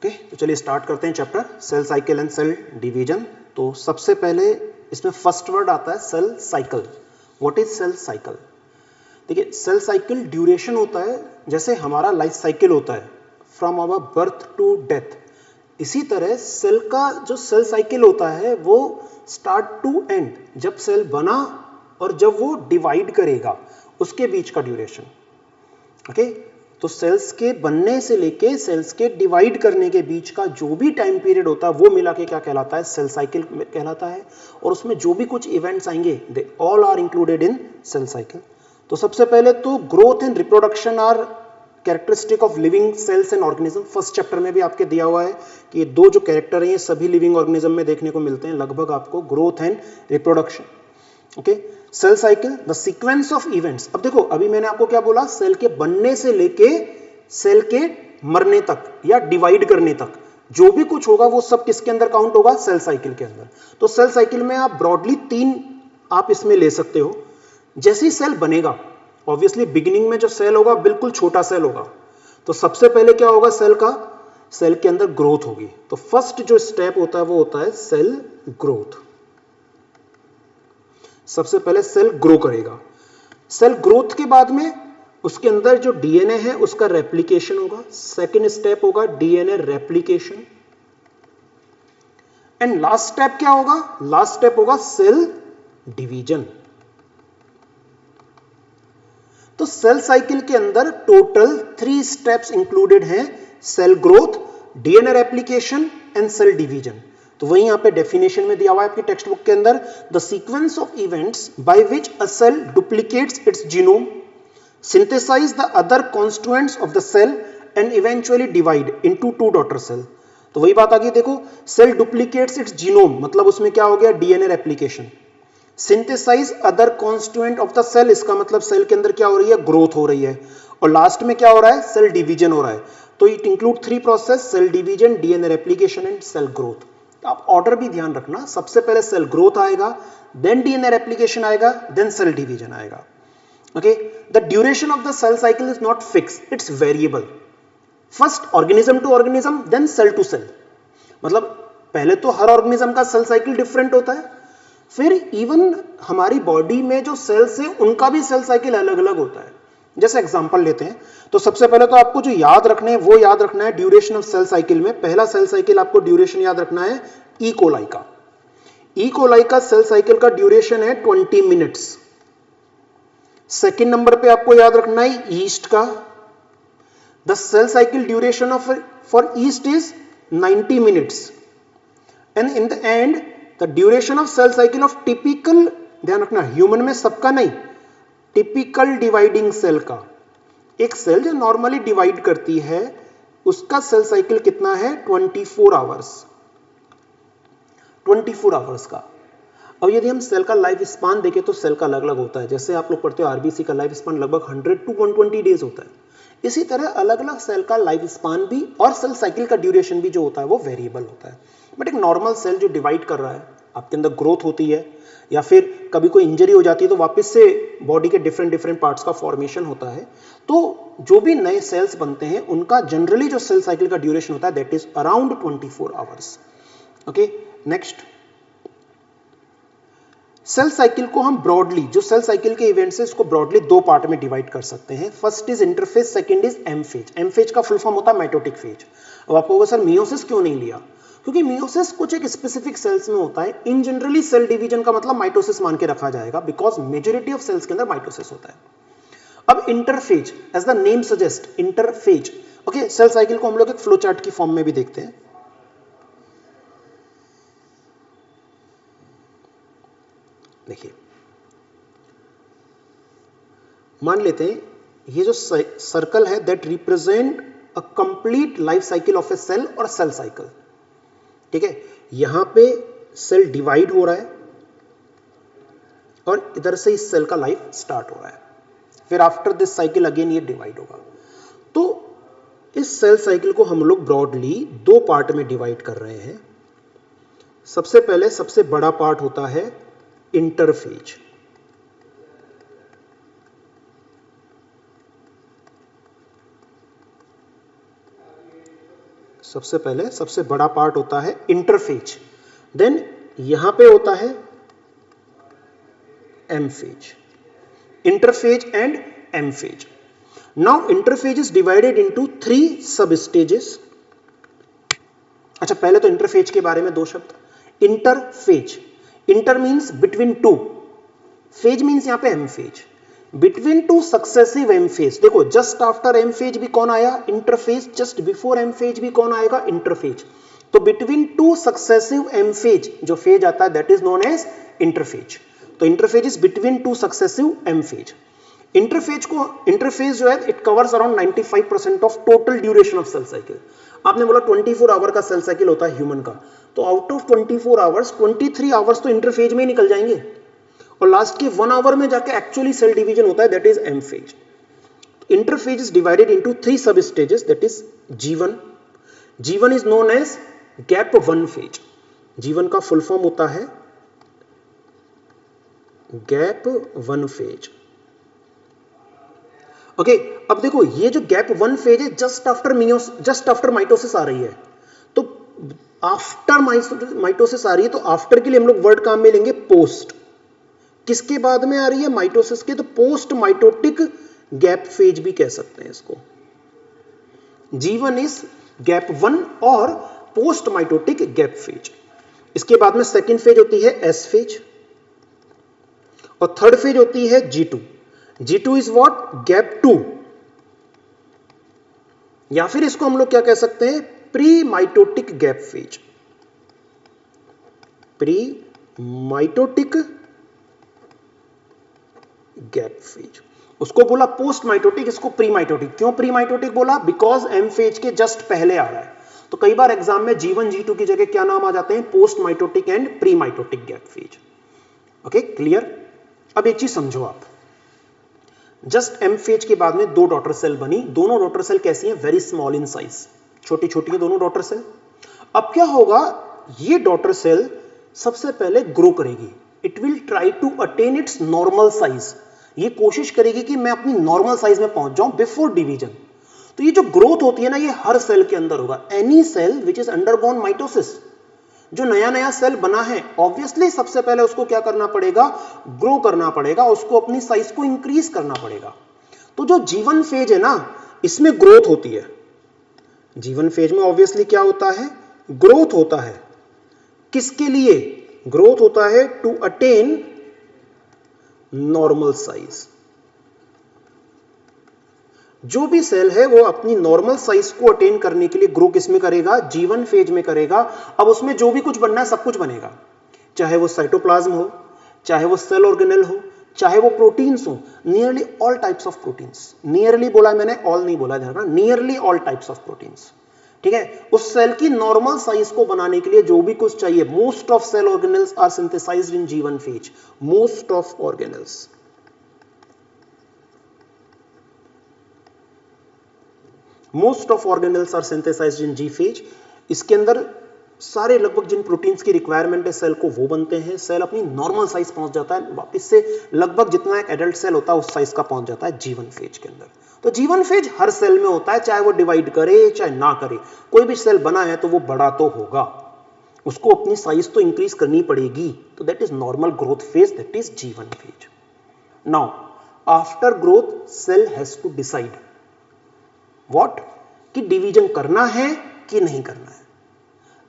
Okay, तो चलिए start करते हैं chapter cell cycle and cell division. तो सबसे पहले इसमें फर्स्ट वर्ड आता है cell cycle. What is cell cycle? देखिए, सेल साइकिल ड्यूरेशन होता है, जैसे हमारा लाइफ साइकिल होता है from our birth to death, इसी तरह सेल का जो सेल साइकिल होता है वो स्टार्ट टू एंड, जब सेल बना और जब वो डिवाइड करेगा उसके बीच का ड्यूरेशन। ओके, तो सेल्स के बनने से लेके सेल्स के डिवाइड करने के बीच का जो भी टाइम पीरियड होता है वो मिला के क्या कहलाता है? सेल साइकिल कहलाता है। और उसमें जो भी कुछ इवेंट्स आएंगे they all are included in cell cycle. तो सबसे पहले तो growth and reproduction are characteristic of living cells and organism. First chapter में भी आपके दिया हुआ है कि ये दो जो कैरेक्टर हैं ये सभी लिविंग ऑर्गेनिज्म में देखने को मिलते हैं लगभग आपको, growth and reproduction. Okay, cell cycle the sequence of events. अब देखो, अभी मैंने आपको क्या बोला? सेल के बनने से लेके सेल के मरने तक या डिवाइड करने तक जो भी कुछ होगा वो सब किसके अंदर काउंट होगा? सेल साइकिल के अंदर। तो सेल साइकिल में आप ब्रॉडली तीन आप इसमें ले सकते हो। जैसे ही सेल बनेगा, ऑब्वियसली बिगिनिंग में जो सेल होगा बिल्कुल छोटा सेल होगा, तो सबसे पहले क्या होगा? सेल का, सेल के अंदर ग्रोथ होगी। तो फर्स्ट जो स्टेप होता है वो होता है सेल ग्रोथ। सबसे पहले सेल ग्रो करेगा। सेल ग्रोथ के बाद में उसके अंदर जो डीएनए है उसका रेप्लिकेशन होगा। सेकेंड स्टेप होगा DNA replication. And last step क्या होगा? लास्ट स्टेप होगा सेल डिवीजन। तो सेल साइकिल के अंदर टोटल 3 स्टेप्स इंक्लूडेड हैं, cell growth, DNA replication and cell division. तो वही यहां पे डेफिनेशन में दिया हुआ है आपकी टेक्स्ट बुक के अंदर, the sequence of events by which a cell duplicates its genome, synthesize the other constituents of the cell and eventually divide into 2 daughter cell. तो वही बात आ गई, देखो, सेल डुप्लीकेट्स इट्स जीनोम मतलब उसमें क्या हो गया? DNA replication. Synthesize other constituent of the cell, इसका मतलब सेल के अंदर क्या हो रही है? ग्रोथ हो रही है। और लास्ट में क्या हो रहा है? सेल डिवीजन हो रहा है। तो it include 3 process, cell division, DNA replication and cell growth. आप ऑर्डर भी ध्यान रखना, सबसे पहले सेल ग्रोथ आएगा, देन डीएनए रेप्लिकेशन आएगा, देन सेल डिवीजन आएगा। Okay, the duration of the cell cycle is not fix, it's variable. First organism to organism, then cell to cell. मतलब पहले तो हर ऑर्गेनिज्म का सेल साइकिल डिफरेंट होता है, फिर इवन हमारी बॉडी में जो सेल्स है उनका भी सेल साइकिल अलग अलग होता है। जैसे एग्जांपल लेते हैं, तो सबसे पहले तो आपको जो याद रखने हैं वो याद रखना है ड्यूरेशन ऑफ सेल साइकिल में। पहला सेल साइकिल आपको ड्यूरेशन याद रखना है ई कोलाई का। ई कोलाई का सेल साइकिल का ड्यूरेशन है 20 मिनट्स। सेकेंड नंबर पे आपको याद रखना है ईस्ट का। The cell cycle duration of for yeast is 90 minutes. And in the end the duration of cell cycle of typical, ध्यान रखना ह्यूमन में सबका नहीं, टिपिकल डिवाइडिंग सेल का, एक सेल जो नॉर्मली डिवाइड करती है उसका सेल साइकिल कितना है? 24 आवर्स। 24 आवर्स का। अब यदि हम सेल का लाइफ स्पान देखें तो सेल का अलग अलग होता है। जैसे आप लोग पढ़ते हो आरबीसी का लाइफ स्पान लगभग 100 टू 120 डेज होता है। इसी तरह अलग अलग सेल का लाइफ स्पान भी और सेल साइकिल का ड्यूरेशन भी जो होता है वो वेरिएबल होता है। बट एक नॉर्मल सेल जो डिवाइड कर रहा है, आपके अंदर ग्रोथ होती है या फिर कभी कोई इंजरी हो जाती है तो वापस से बॉडी के डिफरेंट डिफरेंट पार्ट्स का फॉर्मेशन होता है, तो जो भी नए सेल्स बनते हैं उनका जनरली जो सेल साइकिल का ड्यूरेशन होता है that is around 24 hours. Okay, next, cell cycle को हम ब्रॉडली, जो सेल साइकिल के इवेंट्स है इसको ब्रॉडली 2 पार्ट में डिवाइड कर सकते हैं। First is interphase, second is M phase. M phase का फुल फॉर्म होता है माइटोटिक फेज। अब आपको होगा सर मियोसिस क्यों नहीं लिया? क्योंकि मियोसिस कुछ एक स्पेसिफिक सेल्स में होता है। इन जनरली सेल डिवीजन का मतलब माइटोसिस मान के रखा जाएगा बिकॉज मेजॉरिटी ऑफ सेल्स के अंदर माइटोसिस होता है। अब interphase, as the name suggest, interphase. Okay, cell cycle को हम लोग एक फ्लो चार्ट की फॉर्म में भी देखते हैं। देखिए, मान लेते हैं ये जो सर्कल है that represent a complete life cycle of a cell और सेल साइकिल। ठीक है, यहां पे सेल डिवाइड हो रहा है और इधर से इस सेल का लाइफ स्टार्ट हो रहा है, फिर आफ्टर दिस साइकिल अगेन ये डिवाइड होगा। तो इस सेल साइकिल को हम लोग ब्रॉडली 2 पार्ट में डिवाइड कर रहे हैं। सबसे पहले सबसे बड़ा पार्ट होता है इंटरफेज। सबसे पहले सबसे बड़ा पार्ट होता है इंटरफेज, देन यहां पे होता है M phase, interphase and M phase. Now interphase is divided into 3 sub stages. अच्छा, पहले तो इंटरफेज के बारे में 2 शब्द. Interphase, inter means between two, phase means यहां पे M phase. Between two successive M phase, देखो जस्ट आफ्टर एम फेज भी कौन आया? Interphase. Just before M phase भी कौन आएगा? इंटरफेज. तो between two successive M phase जो फेज आता है that is known as interphase. तो interphase is between two successive M phase. Interphase जो है it covers around 95% of total duration of cell cycle. आपने बोला 24 आवर का सेल साइकिल होता है ह्यूमन का, तो आउट ऑफ 24 आवर्स 23 आवर्स तो इंटरफेज में ही निकल जाएंगे और लास्ट के 1 आवर में जाके एक्चुअली सेल डिवीजन होता है that is M phase. Interphase is divided into 3 sub stages that is G1. G1 is known as gap 1 phase. G1 का फुल फॉर्म होता है गैप 1 फेज. ओके, अब देखो ये जो गैप 1 फेज है जस्ट आफ्टर माइटोसिस आ रही है. तो आफ्टर माइटोसिस आ रही है, तो आफ्टर के लिए हम लोग वर्ड काम में लेंगे पोस्ट. किसके बाद में आ रही है? माइटोसिस के. तो पोस्ट माइटोटिक गैप फेज भी कह सकते हैं इसको. G1 इज गैप 1 और पोस्ट माइटोटिक गैप फेज. इसके बाद में सेकेंड फेज होती है एस फेज और थर्ड फेज होती है G2. G2 is what? Gap 2, या फिर इसको हम लोग क्या कह सकते हैं? Pre mitotic gap phase. Pre mitotic gap phase. उसको बोला पोस्ट माइटोटिक, इसको प्री माइटोटिक. क्यों प्री माइटोटिक बोला? बिकॉज एम फेज के जस्ट पहले आ रहा है. तो कई बार एग्जाम में G1 G2 की जगह क्या नाम आ जाते हैं? Post mitotic and pre mitotic gap phase. Okay, clear. अब एक चीज समझो आप, जस्ट एम फेज के बाद में 2 डॉटर सेल बनी. दोनों डॉटर सेल कैसी हैं? वेरी स्मॉल इन साइज, छोटी छोटी है दोनों डॉटर सेल. अब क्या होगा? ये डॉटर सेल सबसे पहले ग्रो करेगी. It will try to attain its normal size. ये कोशिश करेगी कि मैं अपनी नॉर्मल साइज में पहुंच जाऊं बिफोर डिवीजन. तो ये जो ग्रोथ होती है ना, ये हर सेल के अंदर होगा. Any cell which is undergone mitosis, जो नया नया सेल बना है, ऑब्वियसली सबसे पहले उसको क्या करना पड़ेगा? ग्रो करना पड़ेगा, उसको अपनी साइज को इंक्रीज करना पड़ेगा. तो जो G1 फेज है ना, इसमें ग्रोथ होती है. G1 फेज में ऑब्वियसली क्या होता है? ग्रोथ होता है. किसके लिए ग्रोथ होता है? To attain normal size. जो भी सेल है वो अपनी नॉर्मल साइज को अटेन करने के लिए ग्रो किस में करेगा? G1 फेज में करेगा. अब उसमें जो भी कुछ बनना है सब कुछ बनेगा, चाहे वो साइटोप्लाज्म हो, चाहे वो सेल ऑर्गेनेल हो, चाहे वो प्रोटीन्स हो. Nearly all types of proteins. Nearly बोला मैंने, ऑल नहीं बोला, ध्यान रखना. Nearly all types of proteins. ठीक है, उस सेल की नॉर्मल साइज को बनाने के लिए जो भी कुछ चाहिए. Most of cell organelles are synthesized in G1 phase. Most of organelles. Most of organelles are synthesized in G phase. इसके अंदर सारे लगभग जिन प्रोटीन्स की रिक्वायरमेंट है सेल को वो बनते हैं. सेल अपनी नॉर्मल साइज पहुंच जाता है, वापस से लगभग जितना एक एडल्ट सेल होता है उस साइज का पहुंच जाता है G1 फेज के अंदर. तो G1 फेज हर सेल में होता है, चाहे वो डिवाइड करे चाहे ना करे. कोई भी सेल बना है तो वो बड़ा तो होगा, उसको अपनी साइज तो इंक्रीज करनी पड़ेगी. तो that is normal growth phase, that is G1 phase. Now after growth cell has to decide what, कि डिवीजन करना है कि नहीं करना है.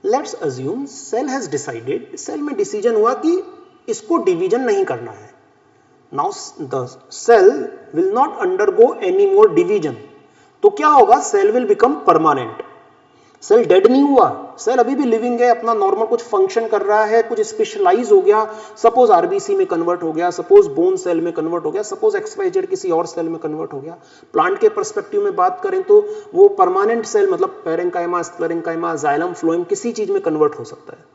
Let's assume cell has decided, cell में डिसीजन हुआ कि इसको डिवीजन नहीं करना है. Now the cell will not undergo any more division. तो क्या होगा? Cell will become permanent. Cell dead नहीं हुआ, सेल अभी भी लिविंग है, अपना नॉर्मल कुछ फंक्शन कर रहा है, कुछ स्पेशलाइज हो गया. सपोज आरबीसी में कन्वर्ट हो गया, सपोज बोन सेल में कन्वर्ट हो गया, सपोज XYZ किसी और सेल में कन्वर्ट हो गया. प्लांट के पर्सपेक्टिव में बात करें तो वो परमानेंट सेल, मतलब पेरेंकाइमा, स्क्लेरेंकाइमा, जाइलम, फ्लोएम, किसी चीज में कन्वर्ट हो सकता है.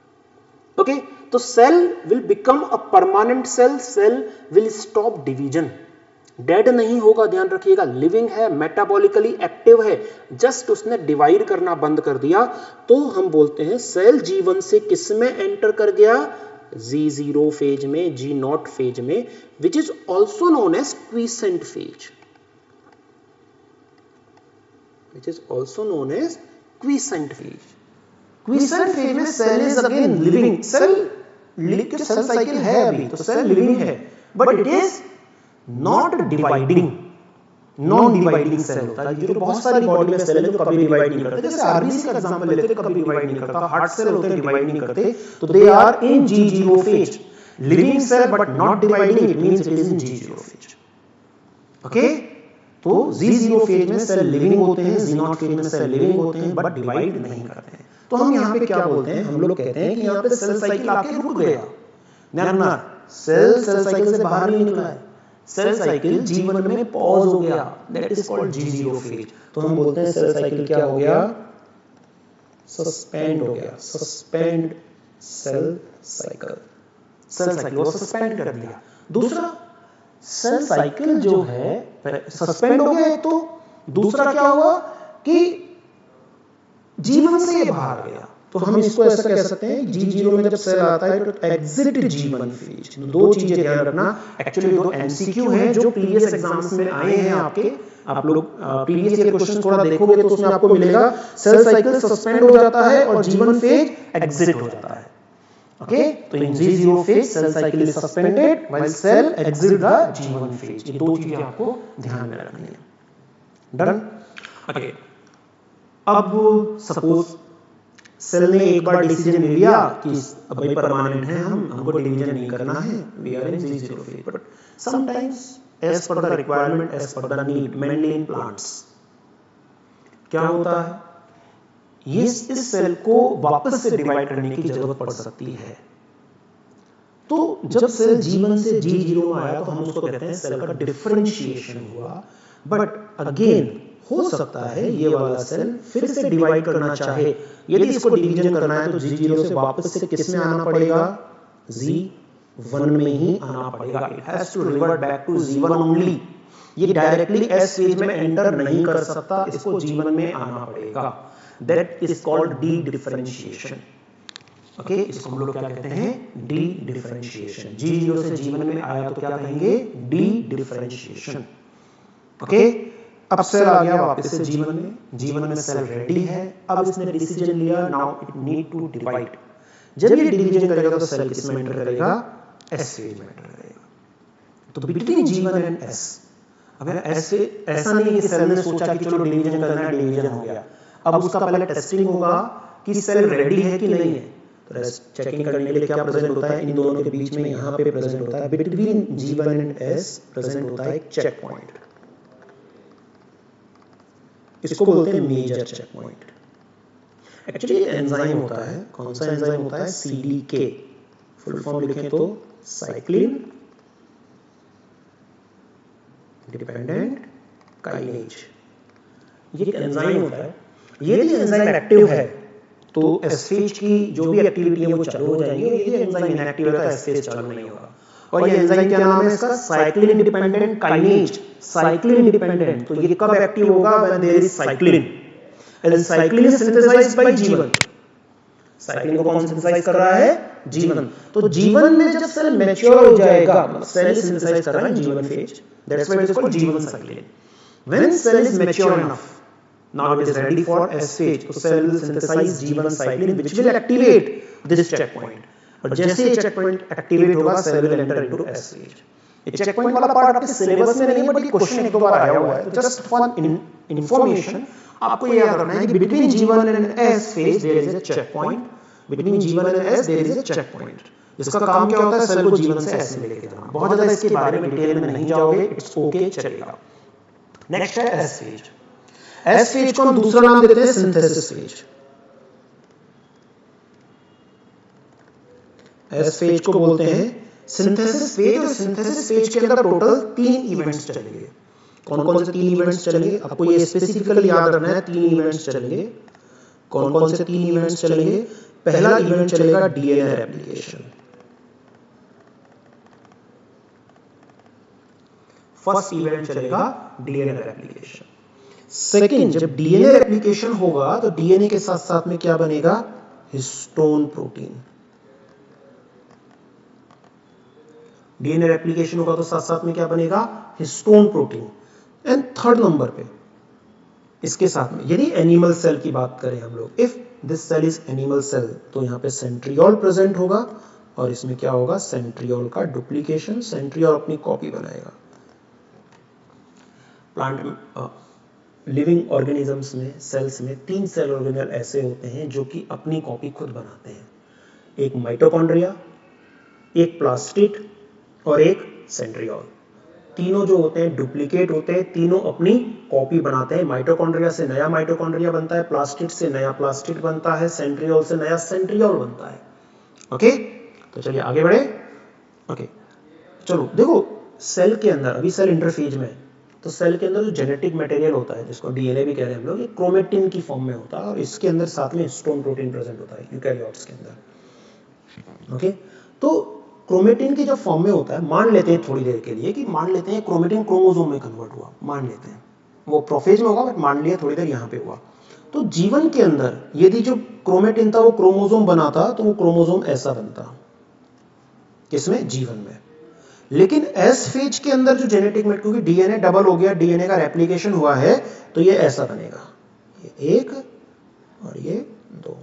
ओके, तो cell will become a permanent cell. Cell will stop division. Dead नहीं होगा, ध्यान रखिएगा. लिविंग है, मेटाबॉलिकली एक्टिव है, जस्ट उसने डिवाइड करना बंद कर दिया. तो हम बोलते हैं सेल G1 से किस में एंटर कर गया? G0 फेज में, G0 फेज में, which is also known as quiescent phase. Which is also known as quiescent phase. Quiescent phase में cell is again living, cell cycle है अभी तो सेल लिविंग है, but it is not dividing, non dividing cell होता है। ये तो बहुत सारी बॉडी में सेल है जो कभी डिवाइड नहीं करते, जैसे आरबीसी का एग्जांपल लेते हैं, कभी डिवाइड नहीं करता, हार्ट सेल होते हैं डिवाइड नहीं करते, तो they are in G0 phase, living cell but not dividing, it means it is in G0 phase. Okay, तो G0 फेज में सेल लिविंग होते हैं, G0 फेज में सेल लिविंग होते हैं बट डिवाइड नहीं करते हैं। तो हम यहाँ पे क्या बोलते हैं, हम लोग कहते हैं कि यहाँ पे सेल साइकिल आके रुक गया, ना सेल साइकिल से बाहर नहीं निकला है, सेल साइकिल जीवन में पॉज हो गया, that is called G0 phase. तो हम बोलते हैं सेल साइकिल क्या हो गया, सस्पेंड हो गया, suspend cell cycle, cell cycle को सस्पेंड कर दिया। दूसरा, सेल साइकिल जो है सस्पेंड हो गया, तो दूसरा क्या हुआ कि जीवन से बाहर गया। तो हम इसको ऐसा कह सकते हैं कि G0 में जब सेल आता है तो एग्जिट जीवन फेज। दो चीजें ध्यान रखना, एक्चुअली दो एमसीक्यू हैं जो प्रीवियस एग्जाम्स में आए हैं आपके, आप लोग प्रीवियस ईयर क्वेश्चन थोड़ा देखोगे तो उसमें आपको मिलेगा सेल साइकिल सस्पेंड हो जाता है और जीवन फेज एग्जिट हो जाता है। ओके, तो in G0 phase cell cycle is suspended while cell exit the जीवन फेज। ये दो चीजें आपको ध्यान में रखनी है। डन? ओके, अब सपोज सेल ने एक बार डिसीजन ले लिया कि अब भाई परमानेंट है, हमको डिवीजन नहीं करना है, we are in G0 phase, but sometimes as per the requirement, as per the need, mainly in plants क्या होता है, ये इस सेल को वापस से डिवाइड करने की जरूरत पड़ सकती है। तो जब सेल जीवन से G0 में आया तो हम उसको कहते हैं सेल का डिफरेंशिएशन हुआ, बट अगेन हो सकता है ये वाला सेल फिर से डिवाइड करना चाहे, यदि इसको डिवीजन करना है तो G0 से वापस से किस में आना पड़ेगा, G1 में ही आना पड़ेगा, it has to revert back to G1 only. ये डायरेक्टली S फेज में एंटर नहीं कर सकता, इसको G1 में आना पड़ेगा, that is called dedifferentiation. Okay, इसको हम लोग क्या कहते हैं, डी डिफरेंशिएशन। G0 से G1 में आया तो क्या कहेंगे, डी डिफरेंशिएशन। ओके, अब सेल आ गया वापस से G1 में, G1 में सेल रेडी है, अब इसने डिसीजन लिया, now it need to divide. जब ये डिवीजन करेगा तो सेल किस में एंटर करेगा, S फेज में एंटर करेगा। तो बिटवीन G1 एंड S, अब ऐसे ऐसा नहीं है कि सेल ने सोचा कि चलो डिवीजन करना है, डिवीजन हो गया, अब उसका पहले टेस्टिंग होगा कि सेल रेडी है कि नहीं है। तो चेकिंग करने के लिए क्या प्रेजेंट होता है, इन दोनों के बीच में यहाँ पे प्रेजेंट होता है, between G1 and S present होता है एक चेक पॉइंट, इसको बोलते हैं major checkpoint. Actually enzyme होता है, कौन सा एंजाइम होता है, CDK, फुल फॉर्म लिखें तो साइक्लिन डिपेंडेंट काइनेज। ये एक एंजाइम होता है, यदि एंजाइम एक्टिव है तो एस फेज की जो भी एक्टिविटी है वो चालू हो जाएगी, और यदि एंजाइम इनएक्टिव है तो एस फेज चालू नहीं होगा। और ये एंजाइम क्या नाम है इसका, cyclin dependent kinase. Cyclin dependent, तो ये कब एक्टिव होगा, when there is cyclin, and cyclin is synthesized by G1। Cyclin को कौन सिंथेसाइज कर रहा है, G1। तो G1 में जब सेल मैच्योर हो जाएगा, सेल सिंथेसाइज कर रहा है G1 phase, that's why it is called G1 cyclin. When cell is mature enough, now it is ready for S phase, so cell will synthesize G1 cyclin which will activate this checkpoint, और जैसे ये checkpoint activate होगा cell will enter into S phase। ये checkpoint वाला part आपके syllabus में नहीं है, बट ये क्वेश्चन एक दो बार आया हुआ है, तो जस्ट फॉर इंफॉर्मेशन आपको ये याद रखना है कि between G1 and S phase there is a checkpoint, between G1 and S there is a checkpoint, जिसका काम क्या होता है, सेल को G1 से S में लेके जाना। बहुत ज्यादा इसके बारे में डिटेल में नहीं जाओगे, इट्स ओके, चलेगा। नेक्स्ट है S phase। S फेज को हम दूसरा नाम देते हैं सिंथेसिस फेज। S फेज को बोलते हैं सिंथेसिस फेज, और सिंथेसिस फेज के अंदर टोटल 3 इवेंट्स चलेंगे। कौन कौन से 3 इवेंट्स चलेंगे, आपको ये स्पेसिफिकली याद रखना है, 3 इवेंट्स चलेंगे। कौन कौन से 3 इवेंट्स चलेंगे, पहला इवेंट चलेगा डीएनए रेप्लिकेशन। फर्स्ट इवेंट चलेगा डीएनए रेप्लिकेशन। सेकेंड, जब डीएनए रेप्लिकेशन होगा तो डीएनए के साथ साथ में क्या बनेगा, हिस्टोन प्रोटीन। डीएनए रेप्लिकेशन होगा तो साथ साथ में क्या बनेगा, histone protein. And third number पे इसके साथ में यदि एनिमल सेल की बात करें हम लोग, if this cell is animal cell, तो यहाँ पे सेंट्रियोल प्रेजेंट होगा और इसमें क्या होगा, सेंट्रियोल का डुप्लीकेशन, सेंट्रियोल अपनी कॉपी बनाएगा। प्लांट लिविंग ऑर्गेनिजम्स में, सेल्स में 3 सेल ऑर्गेनेल ऐसे होते हैं जो कि अपनी कॉपी खुद बनाते हैं, एक माइटोकॉन्ड्रिया, एक प्लास्टिड और एक सेंट्रियोल। तीनों जो होते हैं डुप्लीकेट होते हैं, तीनों अपनी कॉपी बनाते हैं। माइटोकॉन्ड्रिया से नया माइटोकॉन्ड्रिया बनता है, प्लास्टिड से नया प्लास्टिड बनता है, सेंट्रियोल से नया सेंट्रियोल बनता है। ओके, तो चलिए आगे बढ़े। ओके, चलो देखो सेल के अंदर, अभी सेल इंटरफेज में है, तो सेल के अंदर जो जेनेटिक मटेरियल होता है जिसको डीएनए भी कह रहे हैं हम लोग, ये क्रोमेटिन की फॉर्म में होता है और इसके अंदर साथ में हिस्टोन प्रोटीन प्रेजेंट होता है यूकैरियोट्स के अंदर। ओके, तो क्रोमेटिन की जब फॉर्म में होता है, मान लेते हैं थोड़ी देर के लिए कि मान लेते हैं क्रोमेटिन क्रोमोसोम में कन्वर्ट हुआ, मान लेते हैं वो प्रोफेज में होगा बट मान लिया थोड़ी देर यहाँ पे हुआ। तो जीवन के अंदर यदि जो क्रोमेटिन था वो क्रोमोसोम बनाता तो वो क्रोमोसोम ऐसा बनता, किसमें, जीवन में। लेकिन एस फेज के अंदर जो जेनेटिक में, क्योंकि डीएनए डबल हो गया, डीएनए का रेप्लिकेशन हुआ है, तो ये ऐसा बनेगा, ये 1 और ये 2।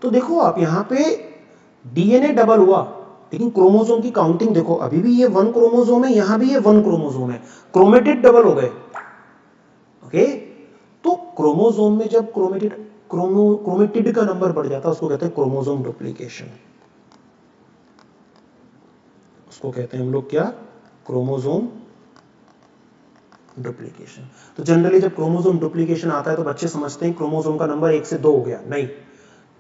तो देखो आप यहाँ पे डीएनए डबल हुआ लेकिन क्रोमोसोम की काउंटिंग देखो, अभी भी ये 1 क्रोमोसोम है, यहां भी ये 1 क्रोमोसोम है, क्रोमेटिड डबल हो गए। ओके, तो क्रोमोसोम में जब क्रोमेटिड का नंबर बढ़ जाता है उसको कहते हैं क्रोमोसोम डुप्लीकेशन। उसको कहते हैं हम लोग क्या, क्रोमोसोम डुप्लीकेशन। तो जनरली जब क्रोमोसोम डुप्लीकेशन आता है तो बच्चे समझते हैं क्रोमोसोम का नंबर 1 से 2 हो गया, नहीं,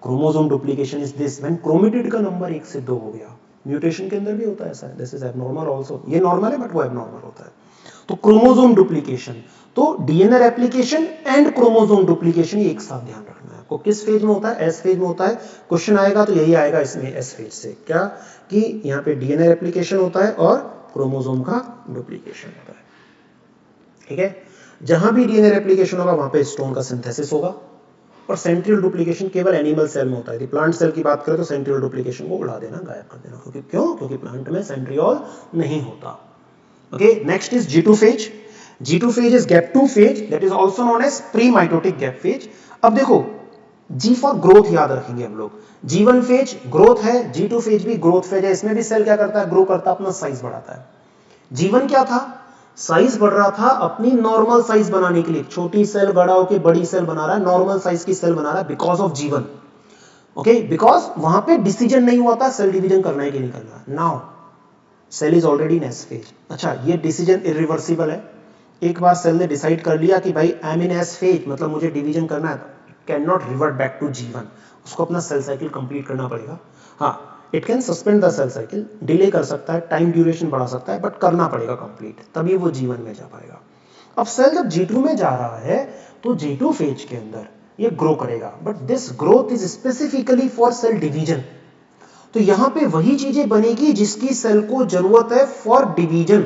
chromosome duplication is this when chromatid का नंबर 1 से 2 हो गया। म्यूटेशन के अंदर भी होता है ऐसा, दिस इज एबनॉर्मल आल्सो, ये नॉर्मल है बट वो एबनॉर्मल होता है। तो क्रोमोसोम डुप्लीकेशन, तो DNA replication and chromosome duplication ये एक साथ ध्यान रखना है आपको। किस फेज में होता है, एस फेज में होता है। क्वेश्चन आएगा तो यही आएगा इसमें एस फेज से, क्या कि यहाँ पे डीएनए रेप्लिकेशन होता है और क्रोमोसोम का डुप्लीकेशन होता है। ठीक है, जहां भी डीएनए रेप्लिकेशन होगा वहां पे हिस्टोन का सिंथेसिस होगा। और सेंट्रियोल डुप्लीकेशन केवल एनिमल सेल में होता है। यदि प्लांट सेल की बात करें तो सेंट्रियोल डुप्लीकेशन को उड़ा देना, गायब कर देना, क्योंकि क्यों, क्योंकि प्लांट में सेंट्रियोल नहीं होता। Okay, next is G2 phase. G2 phase is gap2 phase, that is also known as pre-mitotic gap phase. अब देखो G फॉर ग्रोथ याद रखेंगे हम लोग। G1 फेज ग्रोथ है, G2 फेज भी ग्रोथ फेज है। इसमें भी सेल क्या करता है, ग्रो करता है, अपना साइज बढ़ाता है। G1 क्या था, साइज बढ़ रहा था अपनी नॉर्मल साइज बनाने के लिए, छोटी सेल बड़ा होकर बड़ी सेल बना रहा है, नॉर्मल साइज की सेल बना रहा है because of G1। Okay, because वहां पे डिसीजन नहीं हुआ था सेल डिवीजन करना है कि नहीं करना। Now cell is already in S phase. अच्छा, ये डिसीजन इरिवर्सिबल है। एक बार सेल ने डिसाइड कर लिया कि भाई I am in S phase, मतलब मुझे डिवीजन करना है, cannot revert back to G1, उसको अपना सेल साइकिल कंप्लीट करना पड़ेगा। हाँ, it can suspend the cell cycle, delay कर सकता है, टाइम ड्यूरेशन बढ़ा सकता है, बट करना पड़ेगा कंप्लीट, तभी वो G1 में जा पाएगा। अब सेल जब G2 में जा रहा है तो G2 फेज के अंदर ये ग्रो करेगा, but this growth is specifically for sale division. तो यहां पे वही चीजें बनेगी जिसकी सेल को जरूरत है फॉर डिवीजन,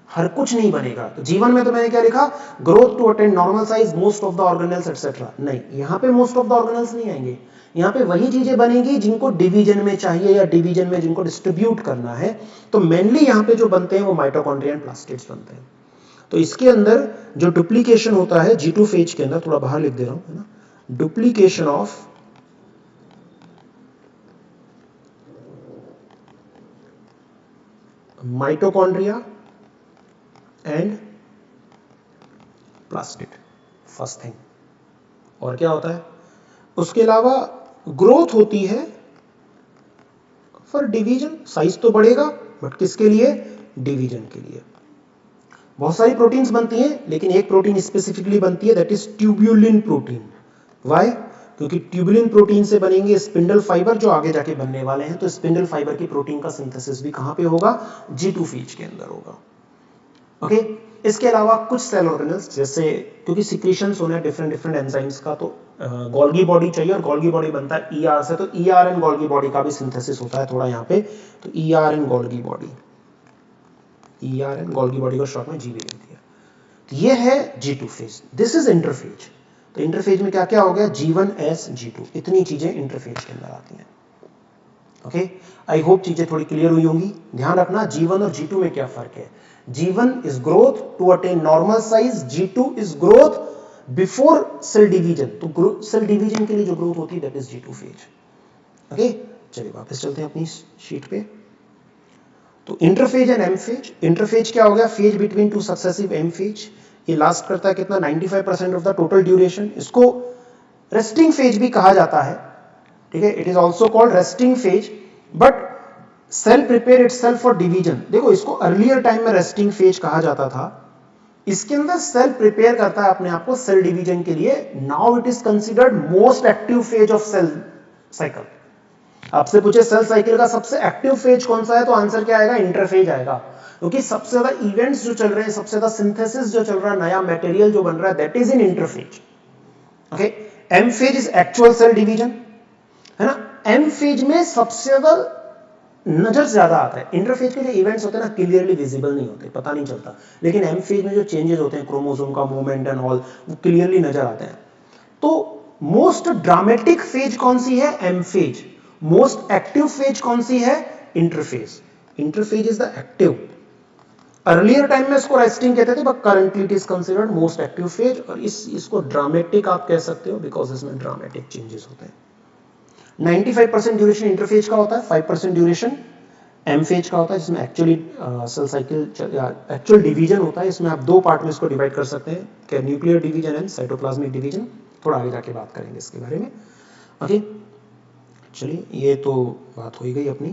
हर कुछ नहीं बनेगा। तो G1 में तो मैंने क्या लिखा, growth to attain normal size, most of the organelles etcetera, नहीं, यहां पे मोस्ट ऑफ द ऑर्गेनेल्स नहीं आएंगे। यहां पे वही चीजें बनेगी जिनको डिवीजन में चाहिए या डिवीजन में जिनको डिस्ट्रीब्यूट करना है। तो मेनली यहां पे जो बनते हैं वो माइटोकॉन्ड्रिया एंड प्लास्टिड्स बनते हैं। तो इसके अंदर जो डुप्लीकेशन होता है G2 फेज के अंदर, थोड़ा बाहर लिख दे रहा हूं, है ना, duplication of mitochondria and plastid, first thing. और क्या होता है उसके अलावा, ग्रोथ होती है फॉर डिवीजन, साइज तो बढ़ेगा बट किसके लिए, डिवीजन के लिए। बहुत सारी प्रोटीन्स बनती हैं लेकिन एक प्रोटीन स्पेसिफिकली बनती है, that is tubulin protein. Why, क्योंकि ट्यूबुलिन प्रोटीन से बनेंगे स्पिंडल फाइबर जो आगे जाके बनने वाले हैं। तो स्पिंडल फाइबर की प्रोटीन का सिंथेसिस भी कहां पे होगा, G2 फेज के अंदर होगा। ओके, इसके अलावा कुछ सेल ऑर्गेनल्स, जैसे क्योंकि सिक्रीशंस होने हैं डिफरेंट एंजाइम्स का, तो गोल्गी बॉडी चाहिए और गोल्गी बॉडी बनता है ER से, तो ER एंड गोल्गी बॉडी का भी सिंथेसिस होता है थोड़ा यहाँ पे। तो ER and Golgi body, ER and Golgi body को शॉर्ट में GB लिख दिया। तो ये है G2 phase, this is interphase. तो इंटरफेज में क्या क्या हो गया, G1S G2, इतनी चीजें इंटरफेज के अंदर आती हैं। ओके, आई होप चीजें थोड़ी क्लियर हुई होंगी। ध्यान रखना G1 और G2 में क्या फर्क है। G1 is growth to attain normal size, G2 is growth before cell division. तो सेल डिवीजन के लिए जो ग्रोथ होती है that is G2 phase. Okay, चलिए वापस चलते हैं अपनी शीट पे. तो interphase and M phase. Interphase क्या हो गया? Phase between two successive M phase. ये लास्ट करता है कितना? 95% ऑफ द टोटल ड्यूरेशन. इसको रेस्टिंग फेज भी कहा जाता है. ठीक है, it is also called resting phase. But cell prepare itself for division. देखो, इसको अर्लियर टाइम में रेस्टिंग फेज कहा जाता था. इसके अंदर सेल प्रिपेयर करता है अपने आप को सेल डिवीजन के लिए. Now it is considered most active phase of cell cycle. आपसे पूछे सेल साइकिल का सबसे एक्टिव फेज कौन सा है, तो आंसर क्या आएगा? इंटरफेज आएगा. क्योंकि सबसे ज्यादा इवेंट्स जो चल रहे हैं, सबसे ज्यादा सिंथेसिस जो चल रहा है, नया मटेरियल जो बन रहा है, that is in interphase. Okay, M phase is actual cell division, है ना. एम फेज में सबसे ज्यादा नजर ज्यादा आता है. इंटरफेज के जो इवेंट्स होते हैं ना, क्लियरली विजिबल नहीं होते, पता नहीं चलता. लेकिन एम फेज में जो चेंजेस होते हैं, क्रोमोसोम का मूवमेंट एंड ऑल, वो क्लियरली नजर आते हैं. तो मोस्ट ड्रामेटिक फेज कौन सी है? M phase. Most active phase कौन सी है? Interphase. Interphase is the active. Earlier time में इसको रेस्टिंग कहते थे, but currently it is considered most active phase. और इसको ड्रामेटिक आप कह सकते हो, बिकॉज इसमें ड्रामेटिक चेंजेस होते हैं. 95% ड्यूरेशन इंटरफेज का होता है, 5% ड्यूरेशन एम फेज का होता है, जिसमें actually cell cycle actual division होता है. इसमें आप दो पार्ट में इसको डिवाइड कर सकते हैं, क्या nuclear division and cytoplasmic division. थोड़ा आगे जाके बात करेंगे इसके बारे में. ओके, चलिए ये तो बात हो ही गई अपनी,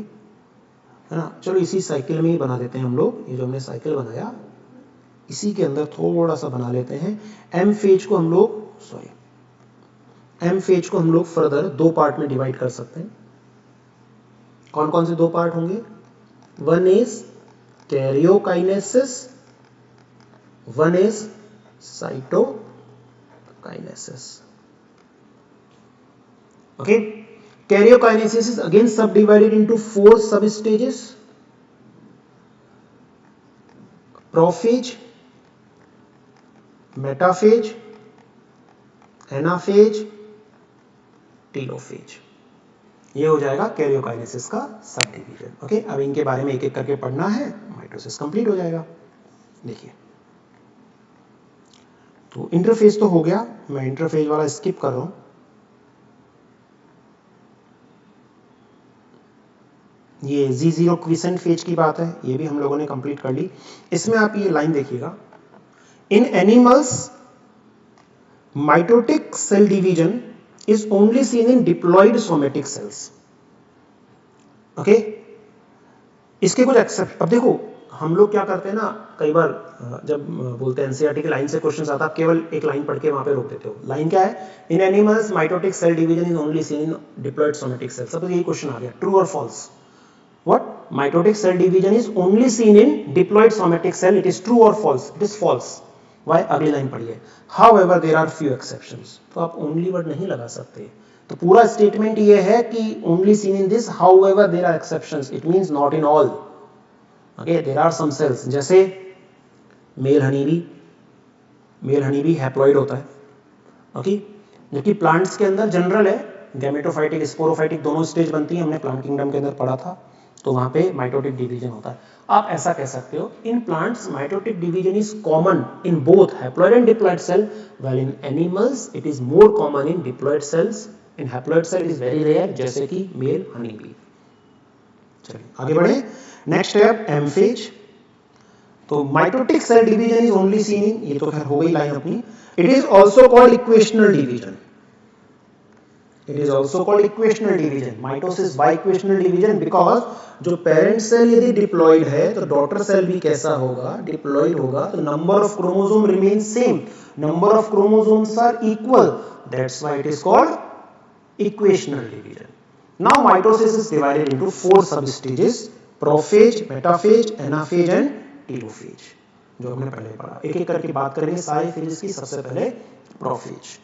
है ना. चलो इसी साइकिल में ही बना देते हैं हम लोग. ये जो हमने साइकिल बनाया, इसी के अंदर थोड़ा सा बना लेते हैं. एम फेज को हम लोग फर्दर दो पार्ट में डिवाइड कर सकते हैं. कौन कौन से दो पार्ट होंगे? One is karyokinesis, one is cytokinesis. Okay, karyokinesis is again subdivided into 4 substages: prophage, metaphage, anaphage, telophage. ये हो जाएगा कैरियोकाइनेसिस का सब डिवीजन. ओके, अब इनके बारे में एक एक करके पढ़ना है, माइटोसिस कंप्लीट हो जाएगा. देखिए, तो इंटरफेज तो हो गया, मैं इंटरफेज वाला स्किप कर रहा हूं. ये G0 क्विसेंट फेज की बात है, ये भी हम लोगों ने कंप्लीट कर ली. इसमें आप ये लाइन देखिएगा, in animals mitotic cell division is only seen in diploid somatic cells. Okay, इसके कुछ एक्सेप्ट. अब देखो, हम लोग क्या करते हैं ना, कई बार जब बोलते हैं एनसीईआरटी की लाइन से क्वेश्चन आता है, केवल एक लाइन पढ़ के वहां पे रोक देते हो. लाइन क्या है? In animals mitotic cell division is only seen in diploid somatic cells. अब यही क्वेश्चन आ गया, ट्रू और false. What? Mitotic cell division is only seen in diploid somatic cell. It is true और false? It is false. Why? अगली लाइन पढ़िए. However, there are few exceptions. तो आप only वर्ड नहीं लगा सकते. तो पूरा स्टेटमेंट ये है कि only seen in this, however there are exceptions. It means not in all. Okay, there are some cells. जैसे मेल हनीबी हैप्लॉइड होता है. ओके, जबकि प्लांट्स के अंदर जनरल है, गैमेटोफाइटिक स्पोरोफाइटिक दोनों स्टेज बनती है, हमने प्लांट किंगडम के अंदर पढ़ा था. तो वहां पे माइटोटिक डिवीजन होता है. आप ऐसा कह सकते हो, in plants mitotic division is common in both haploid and diploid cell, while in animals it is more common in diploid cells. In haploid cell is very rare, जैसे कि मेल हनीबी. चलिए आगे बढ़े. नेक्स्ट है M phase. तो mitotic cell division is only seen in, ये तो खैर हो गई लाइन अपनी. It is also called equational division. It is also called equational division. Mitosis by equational division because जो parent cell यदि diploid है तो daughter cell भी कैसा होगा? Diploid होगा. तो number of chromosome remains same. Number of chromosomes are equal. That's why it is called equational division. Now mitosis is divided into 4 substages: prophage, metaphage, anaphage and telophage. जो हमने पहले पढ़ा. एक एक करके बात करेंगे सारे फेजेस की. सबसे पहले prophage.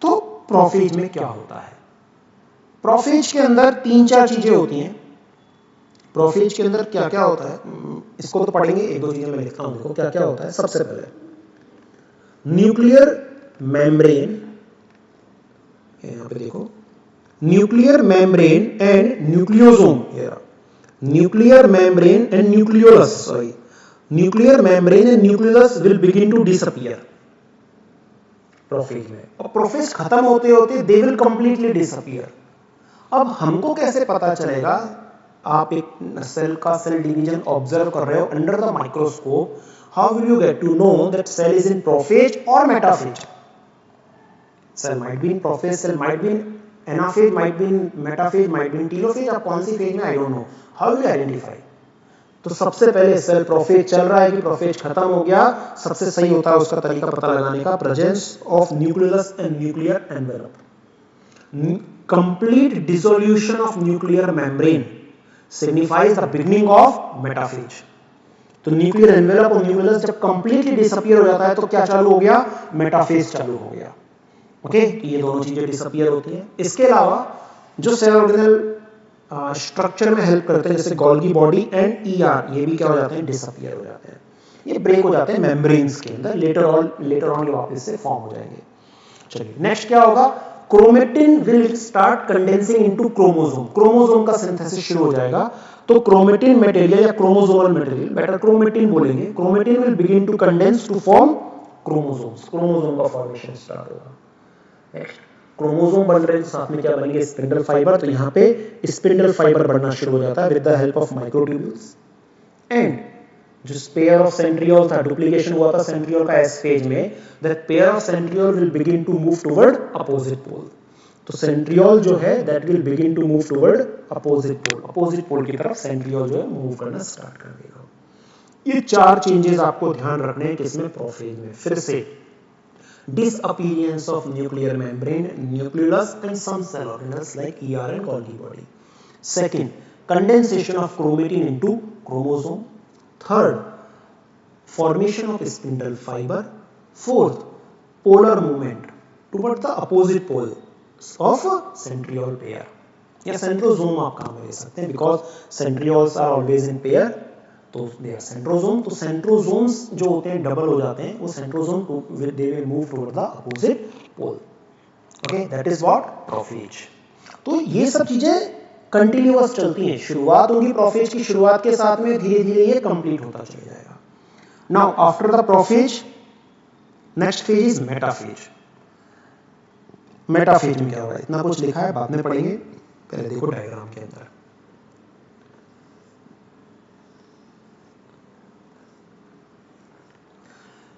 तो प्रोफेज में क्या होता है? प्रोफेज के अंदर 3-4 चीजें होती हैं. प्रोफेज के अंदर क्या क्या होता है, इसको तो पढ़ेंगे, एक दो चीजें मैं लिखता हूं. देखो क्या क्या होता है. सबसे पहले न्यूक्लियर मेम्ब्रेन, यहां पे देखो, nuclear membrane and nucleosome. Nuclear membrane and nucleolus, sorry, nuclear membrane and nucleus will begin to disappear prophase में, और प्रोफेज खत्म होते होते दे विल कंप्लीटली डिसअपियर। अब हमको कैसे पता चलेगा, आप एक सेल का सेल डिवीजन ऑब्जर्व कर रहे हो under the microscope, how will you get to know that cell is in prophase और metaphase? Cell might be in prophase, cell might be in anaphase, might be in metaphase, might be in telophase, आप कौन सी phase में, I don't know, how will identify? तो सबसे पहले cell prophase चल रहा है कि प्रोफेज खत्म हो गया, सबसे सही होता है उसका तरीका पता लगाने का presence of nucleus and nuclear envelope. Complete dissolution of nuclear membrane signifies the beginning of metaphase. तो न्यूक्लियर एनवेलप और न्यूक्लियस जब कंप्लीटली डिसअपियर हो जाता है तो क्या चालू हो गया, मेटाफेज चालू हो गया। ओके, ये दोनों चीजें डिसअपियर होती हैं। इसके अलावा जो सेल ऑर्गेनल स्ट्रक्चर में हेल्प करते हैं जैसे गोल्गी बॉडी एंड ईआर, ये भी क्या हो जाते हैं, डिसअपियर हो जाते हैं, ये ब्रेक हो जाते हैं मेम्ब्रेन्स के अंदर, लेटर ऑन ये वापस से फॉर्म हो जाएंगे। चलिए नेक्स्ट क्या होगा, chromatin will start condensing into chromosome, chromosome का सिंथेसिस शुरू हो जाएगा। तो क्रोमेटिन मटेरियल या क्रोमोसोमल मटेरियल, बेटर क्रोमेटिन बोलेंगे, chromatin will begin to condense to form chromosomes, chromosome का फॉर्मेशन स्टार्ट होगा। नेक्स्ट क्रोमोसोम बन रहे हैं तो साथ में क्या बनेंगे, स्पिंडल फाइबर, तो यहाँ पे स्पिंडल फाइबर बनना शुरू हो जाता है with the help of microtubules. And जो पेयर ऑफ सेंट्रियोल था, डुप्लीकेशन हुआ था सेंट्रियोल का एस फेज में, that pair of centriole will begin to move toward opposite pole. तो सेंट्रियोल जो है that will begin to move toward opposite pole की तरफ सेंट्रियोल जो है मूव करना स्टार्ट कर देगा। ये चार चेंजेस आपको ध्यान रखने हैं किसमें, प्रोफेज में। फिर से disappearance of nuclear membrane, nucleus and some cell organelles like ER and Golgi body. Second, condensation of chromatin into chromosome. Third, formation of spindle fiber. Fourth, polar movement toward the opposite poles of a centriole pair. या centrosome आप काम ले सकते हैं because centrioles are always in pair. तो they are centrosome, तो centrosomes जो होते हैं डबल हो जाते हैं, वो centrosome they will move toward the opposite pole. Okay, that is what prophase. तो ये सब चीजें कंटिन्यूअस चलती हैं, शुरुआत होगी प्रोफेज की, शुरुआत के साथ में धीरे धीरे ये कंप्लीट होता चला जाएगा। Now after the prophase next phase is metaphase. Metaphase में क्या होगा, इतना कुछ लिखा है, बाद में पढ़ेंगे, पहले देखो डायग्राम के अंदर।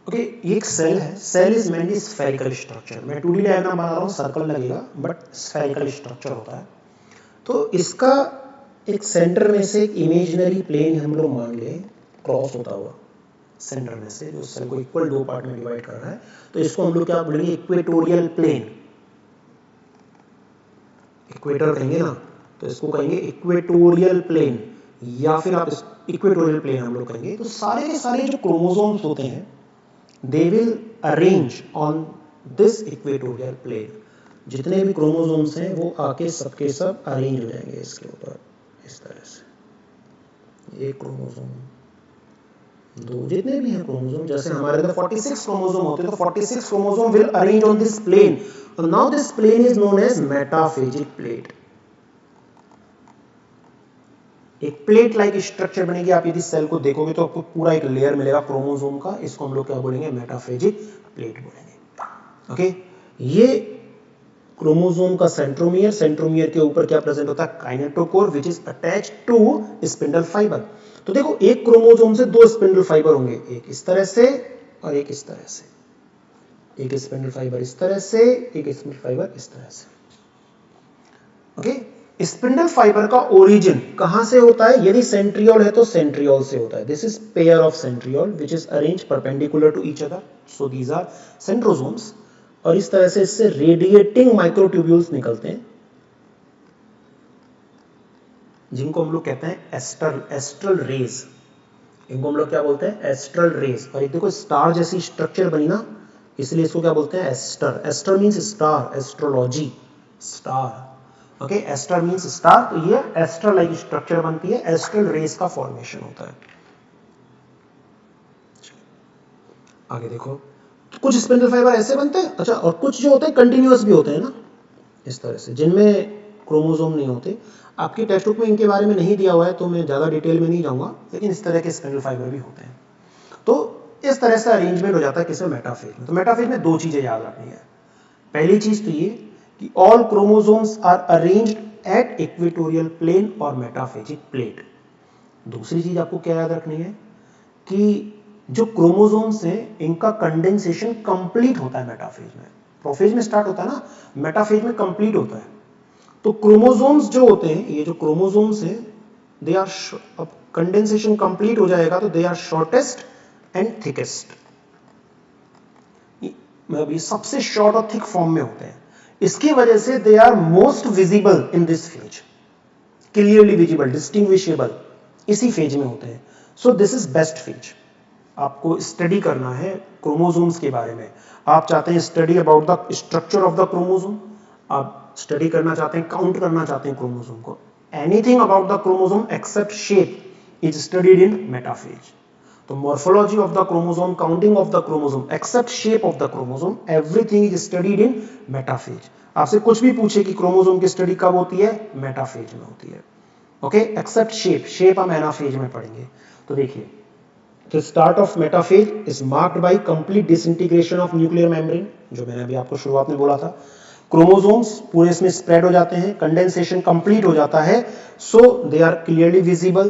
ओके, ये एक सेल है, cell is mainly spherical structure, मैं 2D डायग्राम बना रहा हूँ, सर्कल लगेगा बट स्फेरिकल स्ट्रक्चर होता है। तो इसका एक सेंटर में से एक इमेजिनरी प्लेन हम लोग मान ले क्रॉस होता हुआ सेंटर में से, जो सेल को इक्वल दो पार्ट में डिवाइड कर रहा है, तो इसको हम लोग क्या बोलेंगे, इक्वेटोरियल प्लेन। इक्वेटर कहेंगे ना, तो इसको कहेंगे इक्वेटोरियल प्लेन, या फिर आप इक्वेटोरियल प्लेन हम लोग कहेंगे। तो सारे के सारे जो क्रोमोसोम्स होते हैं they will arrange on this equatorial plane, जितने भी क्रोमोसोम्स हैं वो आके सबके सब अरेंज हो जाएंगे इसके ऊपर इस तरह से। एक क्रोमोसोम, दो, जितने भी हैं क्रोमोसोम, जैसे हमारे अंदर 46 क्रोमोसोम होते हैं, तो 46 chromosome will arrange on this plane. Now this plane is known as metaphasic plate. एक प्लेट लाइक स्ट्रक्चर बनेगी, आप यदि सेल को देखोगे तो आपको पूरा एक लेयर मिलेगा क्रोमोसोम का, इसको हम लोग क्या बोलेंगे, मेटाफेजिक प्लेट बोलेंगे। ओके, ये क्रोमोसोम का सेंट्रोमियर, सेंट्रोमियर के ऊपर क्या प्रेजेंट होता है, kinetochore which is attached to spindle fibre. तो देखो एक क्रोमोसोम से दो स्पिंडल फाइबर होंगे, एक इस तरह से और एक इस तरह से, एक स्पिंडल फाइबर इस तरह से, एक स्पिंडल फाइबर इस तरह से। ओके, स्पिंडल फाइबर का ओरिजिन कहां से होता है, यदि सेंट्रियोल है तो सेंट्रियोल से होता है। This is pair of centriole which is arrange perpendicular to each other, so these are centrosomes. और इस तरह से इससे रेडिएटिंग माइक्रोट्यूब्यूल्स निकलते हैं, जिनको हम लोग कहते हैं एस्ट्रल रेज। इनको हम लोग क्या बोलते हैं, एस्ट्रल रेज। और एक देखो स्टार जैसी स्ट्रक्चर बनी ना, इसलिए इसको क्या बोलते हैं, aster. Aster means star, astrology, star. Okay, aster means star, तो ये एस्टर लाइक स्ट्रक्चर बनती है, एस्ट्रल रेज का फॉर्मेशन होता है। आगे देखो, कुछ स्पिंडल फाइबर ऐसे बनते हैं, अच्छा, और कुछ जो होते हैं कंटिन्यूअस भी होते हैं ना, इस तरह से, जिनमें क्रोमोसोम नहीं होते। आपकी टेक्स्ट बुक में इनके बारे में नहीं दिया हुआ है तो मैं ज्यादा डिटेल में नहीं जाऊंगा, लेकिन इस तरह के स्पिंडल फाइबर भी होते हैं। तो इस तरह से अरेंजमेंट हो जाता है किसमें, मेटाफेज में। तो मेटाफेज में दो चीजें याद रखनी है। पहली चीज तो ये कि all chromosomes are arranged at equatorial plane और मेटाफेजिक प्लेट। दूसरी चीज आपको क्या याद रखनी है कि जो क्रोमोसोम्स हैं इनका कंडेंसेशन कंप्लीट होता है मेटाफेज में। प्रोफेज में स्टार्ट होता है ना, मेटाफेज में कंप्लीट होता है। तो क्रोमोसोम्स जो होते हैं, ये जो क्रोमोसोम्स हैं, दे आर, अब कंडेंसेशन कंप्लीट हो जाएगा तो they are shortest and thickest, मतलब ये सबसे शॉर्ट और थिक फॉर्म में होते हैं। इसकी वजह से they are most visible in this phase, clearly visible, distinguishable, इसी फेज में होते हैं। So this is best phase. आपको स्टडी करना है क्रोमोसोम्स के बारे में। आप चाहते हैं study about the structure of the chromosome, आप स्टडी करना चाहते हैं, काउंट करना चाहते हैं क्रोमोसोम को, anything about the chromosome except shape is studied in metaphase. तो morphology of the chromosome, counting of the chromosome except shape of the chromosome, everything is studied in metaphase. आपसे कुछ भी पूछे कि क्रोमोसोम की स्टडी कब होती है, मेटाफेज में होती है। ओके, एक्सेप्ट शेप, शेप हम एनाफेज में पढ़ेंगे। तो देखिए, The start of metaphase is marked by complete disintegration of nuclear membrane, जो मैंने अभी आपको शुरुआत में बोला था। क्रोमोसोम्स पूरे इसमें स्प्रेड हो जाते हैं, कंडेंसेशन कंप्लीट हो जाता है, सो दे आर क्लियरली विजिबल।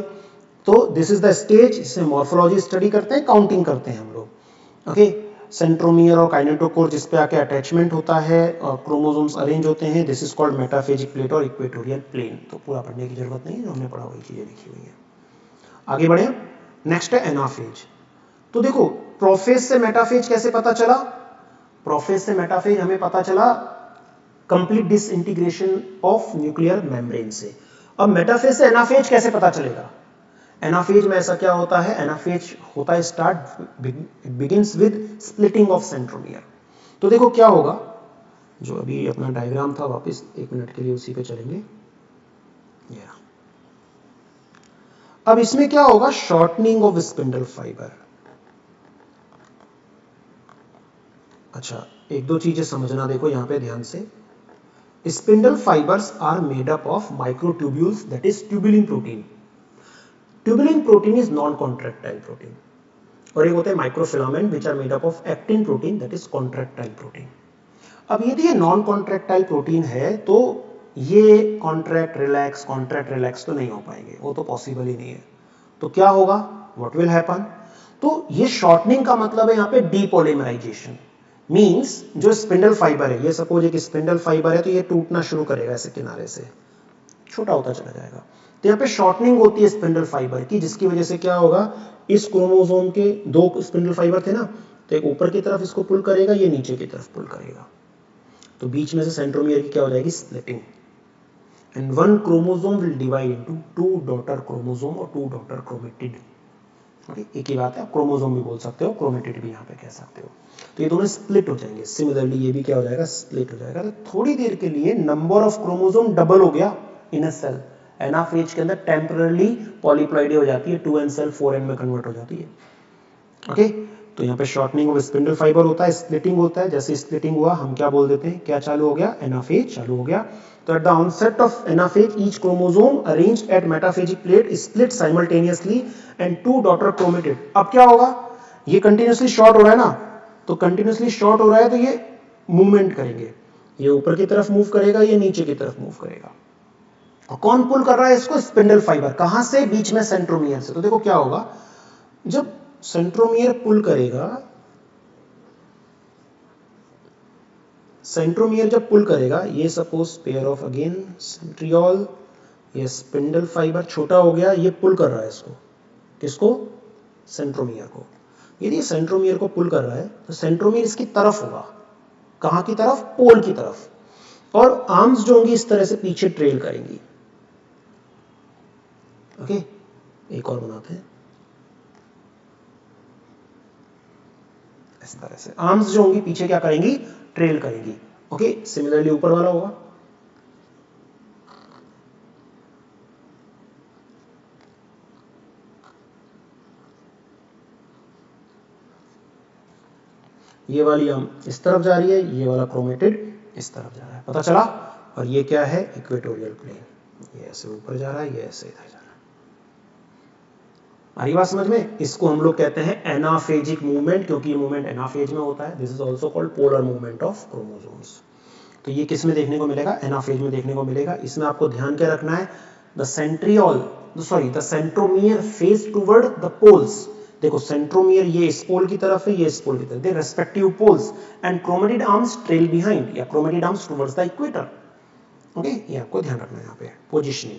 तो दिस इज द स्टेज, इसमें मॉर्फोलॉजी स्टडी करते हैं, काउंटिंग करते हैं हम लोग। ओके, सेंट्रोमियर और काइनेटोकोर जिस पे आके अटैचमेंट होता है और क्रोमोसोम्स अरेंज होते हैं, this is called metaphasic plate और इक्वेटोरियल प्लेन। तो पूरा पढ़ने की जरूरत नहीं है, जो हमने पढ़ा वही चीजें लिखी हुई है। आगे बढ़े, नेक्स्ट है एनाफेज। तो देखो, प्रोफेज से मेटाफेज कैसे पता चला? प्रोफेज से मेटाफेज हमें पता चला complete disintegration of nuclear membrane से। अब मेटाफेज से एनाफेज कैसे पता चलेगा? एनाफेज में ऐसा क्या होता है, एनाफेज होता है start, begins with splitting of centromere. तो देखो क्या होगा, जो अभी अपना डायग्राम था, वापस एक मिनट के लिए उसी पे चलेंगे। अब इसमें क्या होगा, शॉर्टनिंग ऑफ स्पिंडल फाइबर। अच्छा, एक दो चीजें समझना, देखो यहां पे ध्यान से। Spindle fibres are made up of microtubules, that is tubulin protein. Tubulin protein is non contractile protein, और एक होते हैं microfilament which are made up of actin protein, that is contractile protein. अब यदि ये नॉन कॉन्ट्रैक्टाइल प्रोटीन है तो ये कॉन्ट्रैक्ट रिलैक्स तो नहीं हो पाएंगे, वो तो पॉसिबल ही नहीं है। तो क्या होगा, व्हाट विल हैपन? तो ये शॉर्टनिंग का मतलब है यहाँ पे डीपॉलीमराइजेशन, मींस जो स्पिंडल फाइबर है, ये सपोज एक स्पिंडल फाइबर है, तो ये टूटना शुरू करेगा ऐसे किनारे से, छोटा होता चला जाएगा। तो यहाँ पे शॉर्टनिंग होती है स्पिंडल फाइबर की, जिसकी वजह से क्या होगा, इस क्रोमोसोम के दो स्पिंडल फाइबर थे ना, तो एक ऊपर की तरफ इसको पुल करेगा, ये नीचे की तरफ पुल करेगा, तो बीच में से सेंट्रोमियर की क्या हो जाएगी, splitting, and one chromosome will divide into two daughter chromosome और टू डॉटर क्रोमेटिड। एक ही बात है, आप क्रोमोसोम भी बोल सकते हो, क्रोमेटिड भी यहाँ पे कह सकते हो। तो ये दोनों स्प्लिट हो जाएंगे। सिमिलरली ये भी क्या हो जाएगा, स्प्लिट हो जाएगा। तो थोड़ी देर के लिए नंबर ऑफ क्रोमोसोम डबल हो गया इन अ सेल। एनाफेज के अंदर टेम्पररी पॉलीप्लॉइडी हो जाती है, 2n सेल 4n में कन्वर्ट हो जाती है। ओके, तो यहाँ पे शॉर्टनिंग ऑफ स्पिंडल फाइबर होता है, स्प्लिटिंग होता है। जैसे स्प्लिटिंग हुआ, हम क्या बोल देते हैं, क्या चालू हो गया, एनाफेज चालू हो गया। तो at the onset of anaphase each chromosome arranged at metaphasic plate split simultaneously and two daughter chromatid. अब क्या होगा, ये कंटिन्यूअसली शॉर्ट हो रहा है ना, तो कंटिन्यूअसली शॉर्ट हो रहा है तो ये मूवमेंट करेंगे, ये ऊपर की तरफ मूव करेगा, ये नीचे की तरफ मूव करेगा। और कौन पुल कर रहा है इसको, स्पिंडल फाइबर। कहां से, बीच में सेंट्रोमियर से। तो देखो क्या होगा, जब सेंट्रोमियर पुल करेगा, सेंट्रोमियर जब पुल करेगा, ये suppose pair of again centriole, ये स्पिंडल फाइबर छोटा हो गया, ये पुल कर रहा है इसको, किसको, सेंट्रोमियर को। यदि सेंट्रोमियर को पुल कर रहा है तो सेंट्रोमियर इसकी तरफ होगा, कहां की तरफ, पोल की तरफ, और आर्म्स जो होंगी इस तरह से पीछे ट्रेल करेंगी। ओके, एक और बनाते हैं, इस तरह से आर्म्स जो होंगी पीछे क्या करेंगी, ट्रेल करेंगी। ओके, सिमिलरली ऊपर वाला होगा, ये वाली आर्म इस तरफ जा रही है, ये वाला क्रोमेटिड इस तरफ जा रहा है, पता चला। और ये क्या है, इक्वेटोरियल प्लेन, ये ऐसे ऊपर जा रहा है, ये ऐसे इधर जा रहा आ रही बात समझ में? इसको हम लोग कहते हैं एनाफेजिक मूवमेंट, क्योंकि ये मूवमेंट एनाफेज में होता है। This is also called polar movement of chromosomes. तो ये किस में देखने को मिलेगा? एनाफेज में देखने को मिलेगा। इसमें आपको ध्यान क्या रखना है? The centromere phase toward the poles. देखो सेंट्रोमियर ये इस पोल की तरफ है, ये इस पोल की तरफ, they respective poles and chromatid arms trail behind, या chromatid arms towards the equator. Okay, ये आपको ध्यान रखना है यहाँ पे पोजीशनिंग।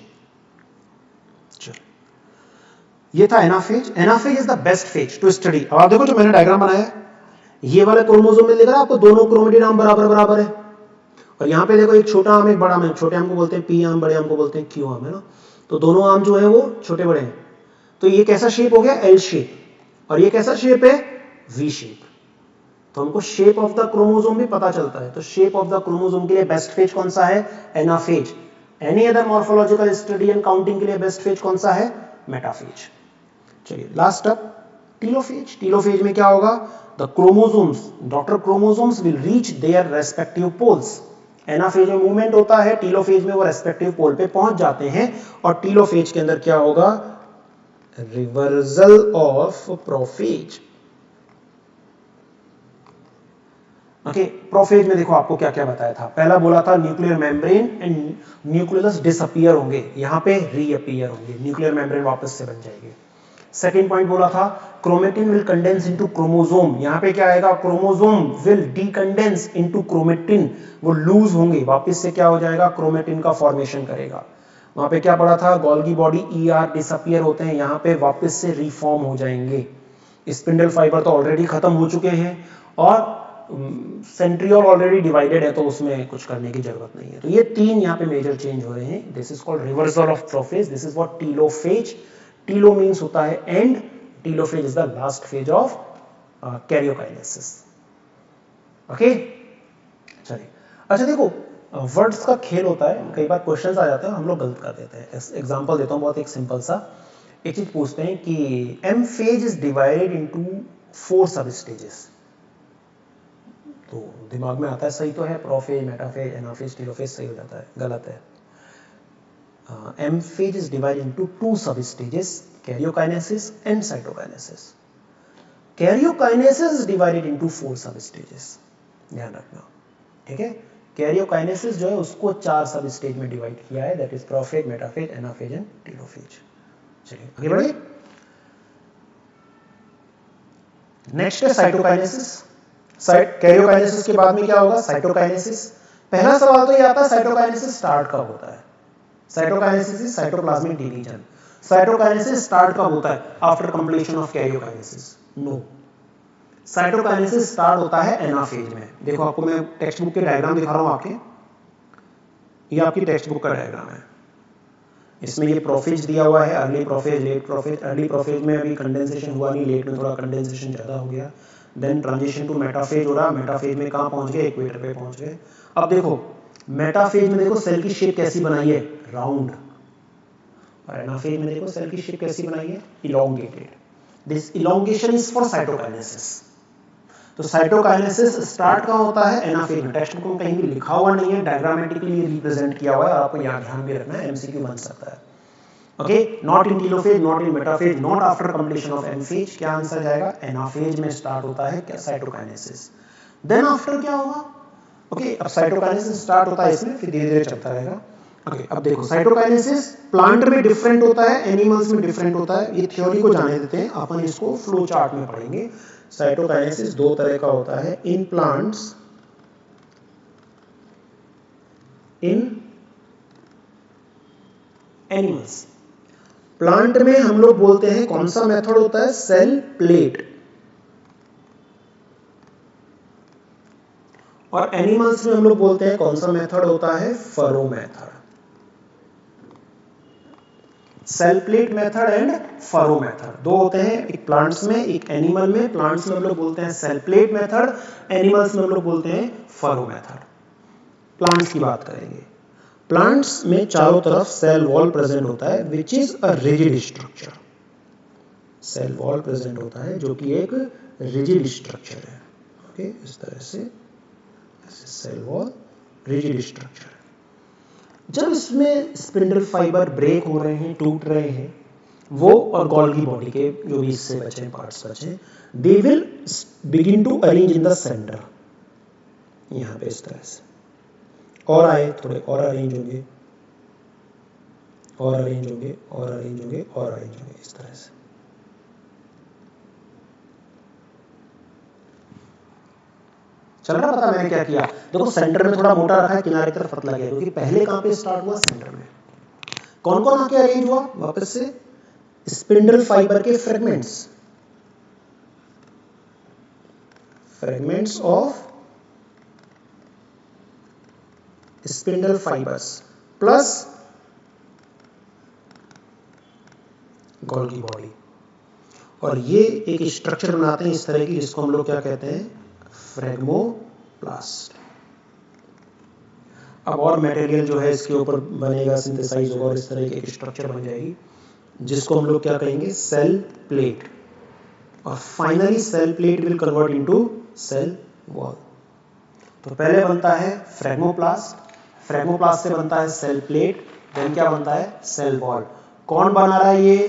चलो, ये था anaphase. Anaphase is the best phase two study. अब आप देखो जो मैंने डायग्राम बनाया है, ये वाला क्रोमोसोम में दिख रहा है आपको, दोनों क्रोमेटिड आर्म बराबर बराबर है, और यहाँ पे देखो एक छोटा आर्म एक बड़ा आर्म, छोटे आर्म को बोलते हैं पी आर्म, बड़े आर्म को बोलते हैं क्यू आर्म, है ना। तो दोनों आर्म जो है वो छोटे बड़े हैं। तो ये कैसा शेप हो गया? एल शेप, और ये कैसा शेप है? V shape. तो हमको शेप ऑफ द क्रोमोसोम भी पता चलता है। तो शेप ऑफ द क्रोमोसोम के लिए बेस्ट फेज कौन सा है? Anaphase. Any other morphological study and counting के लिए बेस्ट फेज कौन सा है? मेटाफेज। चलिए लास्ट अप टीलोफेज। टीलोफेज में क्या होगा? The chromosomes, daughter chromosomes will reach their respective poles. Anaphase में मूवमेंट होता है, टीलोफेज में वो रेस्पेक्टिव पोल पे पहुंच जाते हैं। और टीलोफेज के अंदर क्या होगा? Reversal of prophase. Okay, prophase में देखो आपको क्या क्या बताया था। पहला बोला था nuclear membrane and nucleus disappear होंगे, यहां पे रीअपीयर होंगे, न्यूक्लियर मेम्ब्रेन वापस से बन जाएगी। सेकेंड पॉइंट बोला था chromatin will condense into chromosome, यहां पे क्या आएगा? Chromosome will decondense into chromatin, वो लूज होंगे, वापस से क्या हो जाएगा? क्रोमेटिन का फॉर्मेशन करेगा। वहां पे क्या पढ़ा था? गोल्गी बॉडी ईआर डिसअपीयर होते हैं, यहां पे वापस से रिफॉर्म हो जाएंगे। स्पिंडल फाइबर तो ऑलरेडी खत्म हो चुके हैं, और सेंट्रियोल ऑलरेडी डिवाइडेड है, तो उसमें कुछ करने की जरूरत नहीं है। तो ये तीन यहाँ पे मेजर चेंज हो रहे हैं। This is called reversal of prophase. This is what telophase. Telo means होता है end, telophase is the last phase of karyokinesis. Okay, चलिए। अच्छा देखो, वर्ड्स का खेल होता है, कई बार क्वेश्चंस आ जाते हैं, हम लोग गलत कर देते हैं। एग्जांपल देता हूँ बहुत एक सिंपल सा। एक चीज पूछते हैं कि M phase is divided into 4 sub stages. तो दिमाग में आता है सही तो है, प्रोफेज, मेटाफेज, एनाफेज, टीलोफेज, सही हो जाता है, गलत है। M phase is divided into 2 sub stages, karyokinesis and cytokinesis. Karyokinesis is divided into 4 sub stages, ध्यान रखना, ठीक है। कैरियोकाइनेसिस जो है उसको 4 सब स्टेज में डिवाइड किया है, that is prophase, metaphase, anaphase and telophase. चलिए आगे बढ़िए। नेक्स्ट है साइटोकाइनेसिस। कैरियोकाइनेसिस के बाद में क्या होगा? साइटोकाइनेसिस। पहला सवाल तो ये आता है साइटोकाइनेसिस स्टार्ट कब होता है? Cytokinesis is cytoplasmic division. Cytokinesis start कब होता है? After completion of karyokinesis? No, cytokinesis start होता है एनाफेज में। देखो आपको मैं टेक्स्ट बुक के डायग्राम दिखा रहा हूं आपके, ये आपकी टेक्स्ट बुक का डायग्राम है। इसमें ये प्रोफेज दिया हुआ है, early prophase, late prophase. Early prophase में अभी कंडेंसेशन हुआ नहीं, लेट में थोड़ा कंडेंसेशन ज्यादा हो गया। देन ट्रांजिशन टू मेटाफेज हो रहा, मेटाफेज में कहां पहुंच गए? इक्वेटर पे पहुंच गए। अब देखो मेटाफेज में देखो सेल की शेप कैसी बनाई है? राउंड। और एनाफेज में देखो सेल की शेप कैसी बनाई है? Elongated. This elongation is for cytokinesis. तो साइटोकाइनेसिस स्टार्ट कहां होता है? एनाफेज में। टेक्स्ट बुक में कहीं भी लिखा हुआ नहीं है, डायग्रामेटिकली रिप्रेजेंट किया हुआ है, और आपको यहां ध्यान भी रखना है, एमसीक्यू बन सकता है। Okay, not in telophase, not in metaphase, not after completion of M phase. क्या आंसर जाएगा? एनाफेज में स्टार्ट होता है क्या? साइटोकाइनेसिस। देन आफ्टर क्या होगा? ओके, अब साइटोकाइनेसिस स्टार्ट होता है इसमें, फिर धीरे धीरे चलता रहेगा। ओके, अब देखो साइटोकाइनेसिस प्लांट में डिफरेंट होता है, एनिमल्स में डिफरेंट होता है। ये थ्योरी को जाने देते हैं, अपन इसको फ्लो चार्ट में पढ़ेंगे। साइटोकाइनेसिस 2 तरह का होता है, in plants, in animals. Plant में हम लोग बोलते हैं कौन सा मेथड होता है? Cell plate. और एनिमल्स में हम लोग बोलते हैं कौन सा मेथड होता है? Furrow method. Cell plate method and furrow method 2 होते हैं, एक प्लांट्स में, एक एनिमल में। प्लांट्स में हम लोग बोलते हैं सेल प्लेट मेथड, एनिमल्स में हम लोग बोलते हैं फरो मेथड। प्लांट्स की बात करेंगे। प्लांट्स में चारों तरफ सेल वॉल प्रेजेंट होता है, which is a rigid structure. Cell wall present होता है जो कि एक रिजिड स्ट्रक्चर है। ओके, इस तरह से सेल वॉल रिजिड स्ट्रक्चर। जब इसमें स्पिंडल फाइबर ब्रेक हो रहे हैं, टूट रहे हैं, वो और गोल्गी बॉडी के जो भी हिस्से बचे हैं, पार्ट्स बचे हैं, they will begin to arrange in the centre, यहाँ पे इस तरह से, और आए थोड़े और अरेंज होंगे, और अरेंज होंगे, और अरेंज होंगे, और अरेंज होंगे, इस तरह से। चल रहा पता मैंने क्या किया? देखो सेंटर में थोड़ा मोटा रखा है, किनारे की तरफ पतला गया, क्योंकि पहले कहां पे स्टार्ट हुआ? सेंटर में। कौन कौन आके अरेंज हुआ? वापस से स्पिंडल फाइबर के fragments, fragments of spindle fibres plus Golgi body, और ये एक स्ट्रक्चर बनाते हैं इस तरह की, जिसको हम लोग क्या कहते हैं? फ्रेगमोप्लास्ट। अब और मटेरियल जो है इसके ऊपर बनेगा, सिंथेसाइज होगा और इस तरह की एक स्ट्रक्चर बन जाएगी, जिसको हम लोग क्या कहेंगे? Cell plate. और finally cell plate will convert into cell wall. तो पहले बनता है फ्रेगमोप्लास्ट, फ्रेगमोप्लास्ट से बनता है सेल प्लेट, देन क्या बनता है? Cell wall. कौन बना रहा है ये?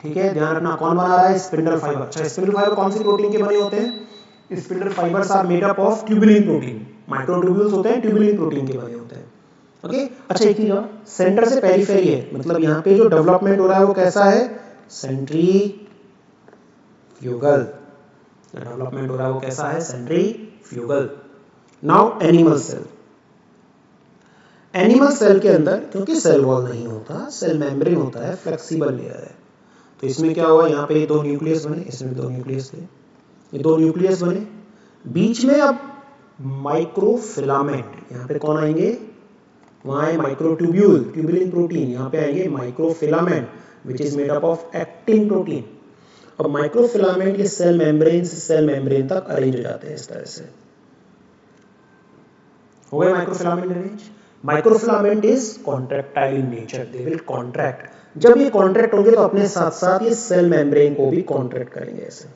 ठीक है, ध्यान रखना, कौन बना रहा है? Spindle fibre. अच्छा, स्पिंडल फाइबर कौन सी प्रोटीन के बने होते हैं? Spindle fibres are made up of tubulin protein, microtubules होते हैं, ट्यूबुलिन प्रोटीन के बने होते हैं। ओके, अच्छा एक चीज और, सेंटर से पेरिफेरी है, मतलब यहाँ पे जो डेवलपमेंट हो रहा है वो कैसा है? सेंट्रीफ्यूगल। डेवलपमेंट हो रहा है वो कैसा है? Centrifugal. Now animal cell, animal cell के अंदर क्योंकि सेल वॉल नहीं होता, सेल मेम्ब्रेन होता है, फ्लेक्सिबल लेयर है, तो इसमें क्या हुआ? यहाँ पे दो न्यूक्लियस बने, इसमें दो न्यूक्लियस थे, ये दो न्यूक्लियस बने, बीच में अब माइक्रोफिलामेंट, यहाँ पे कौन आएंगे? वहां है माइक्रोट्यूब्यूल, ट्यूबुलिन प्रोटीन, यहाँ पे आएंगे microfilament which is made up of actin protein. अब माइक्रोफिलामेंट ये सेल मेम्ब्रेन से सेल मेम्ब्रेन तक अरेंज हो जाते हैं इस तरह से। हो गए microfilament arrange. Microfilament is contractile in nature, they will contract. जब ये कॉन्ट्रैक्ट होंगे तो अपने साथ साथ ये सेल मेम्ब्रेन को भी कॉन्ट्रैक्ट करेंगे ऐसे,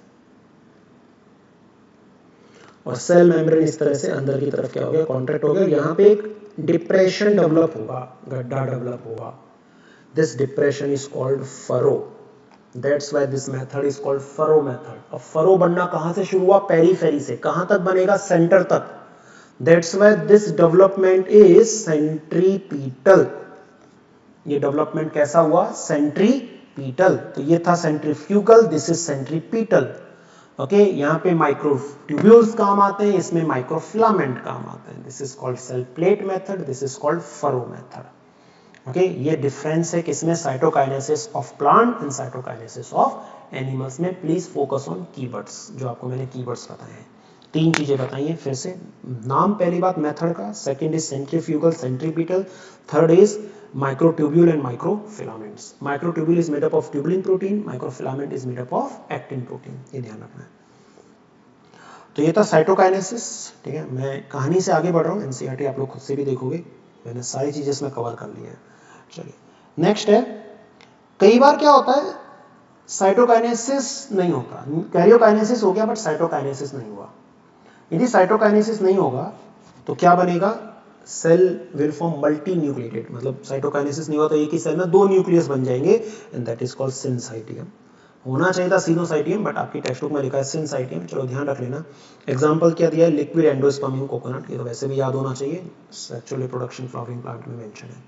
और सेल मेम्ब्रेन इस तरह से अंदर की तरफ क्या हो गया? कॉन्ट्रैक्ट हो गया। यहाँ पे एक डिप्रेशन डेवलप होगा, गड्ढा डेवलप होगा, this depression is called furrow, that's why this method is called furrow method. अब फरो बनना कहां से शुरू हुआ? पेरीफेरी से। कहां तक बनेगा? सेंटर तक। That's why this development is centripetal. ये डेवलपमेंट कैसा हुआ? सेंट्रीपीटल। तो ये था centrifugal, this is centripetal. Okay, यहाँ पे माइक्रोट्यूब्यूल्स काम आते हैं, इसमें माइक्रोफिलामेंट काम आते हैं। This is called cell plate method, this is called furrow method. Okay, ये डिफरेंस है किसमें? Cytokinesis of plant and cytokinesis of animals में। प्लीज फोकस ऑन कीवर्ड्स, जो आपको मैंने कीवर्ड्स बताए हैं। तीन चीजें बताई हैं फिर से। नाम पहली बात मेथड का, second is centrifugal, centripetal, third is microtubule and microfilaments. Microtubule is made up of tubulin protein, microfilament is made up of actin protein. ये ध्यान रखना है। तो ये था साइटोकाइनेसिस। ठीक है, मैं कहानी से आगे बढ़ रहा हूँ, एनसीईआरटी आप लोग खुद से भी देखोगे, मैंने सारी चीजें इसमें कवर कर ली है। चलिए नेक्स्ट है, कई बार क्या होता है साइटोकाइनेसिस नहीं होता, कैरियोकाइनेसिस हो गया बट साइटोकाइनेसिस नहीं हुआ। यदि साइटोकाइनेसिस नहीं होगा तो क्या बनेगा? Cell will form multi nucleated, मतलब साइटोकाइनेसिस नहीं हुआ तो एक ही सेल में दो न्यूक्लियस बन जाएंगे, एंड दैट इज कॉल्ड सिनसाइटियम। होना चाहिए था सिनोसाइटियम, बट आपकी टेक्स्ट बुक में लिखा है सिनसाइटियम। चलो ध्यान रख लेना। एग्जांपल क्या दिया है? लिक्विड एंडोस्पर्म इन कोकोनट, ये तो वैसे भी याद होना चाहिए, सेक्सुअल रिप्रोडक्शन फ्लावरिंग प्लांट में मेंशन है।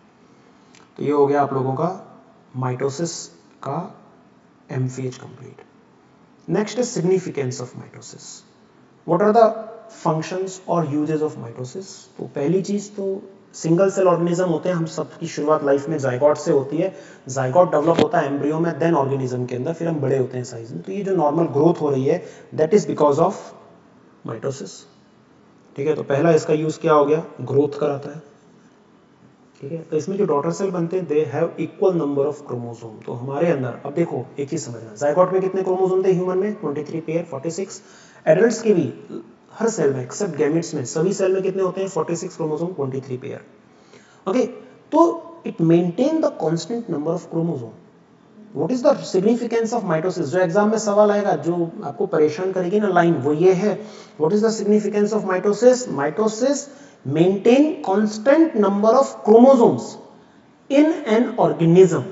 तो ये हो गया आप लोगों का माइटोसिस का एमफीएच complete. Next is significance of mitosis. What are the functions और यूजेस ऑफ माइटोसिस? तो पहली चीज तो सिंगल सेल ऑर्गेनिज्म होते हैं, हम सबकी शुरुआत लाइफ में जाइगोट से होती है, जाइगोट डेवलप होता है एम्ब्रियो में, देन ऑर्गेनिज्म के अंदर, फिर हम बड़े होते हैं साइज में। तो ये जो नॉर्मल ग्रोथ हो रही है that is because of mitosis. ठीक है, तो पहला इसका यूज क्या हो गया? ग्रोथ कराता है। ठीक है, तो इसमें जो डॉटर सेल बनते हैं they have equal number of chromosome. तो हमारे अंदर अब देखो एक चीज समझना, जाइगोट में कितने क्रोमोसोम थे ह्यूमन में? 23 पेयर, 46। एडल्ट्स के भी हर सेल में एक्सेप्ट गैमेट्स में, सभी सेल में कितने होते हैं? 46 क्रोमोसोम, 23 पेयर। ओके, तो it maintain the constant number of chromosome. What is the significance of mitosis? जो एग्जाम में सवाल आएगा, जो आपको परेशान करेगी ना लाइन, वो ये है, what is the significance of mitosis? Mitosis maintain constant number of chromosomes in an organism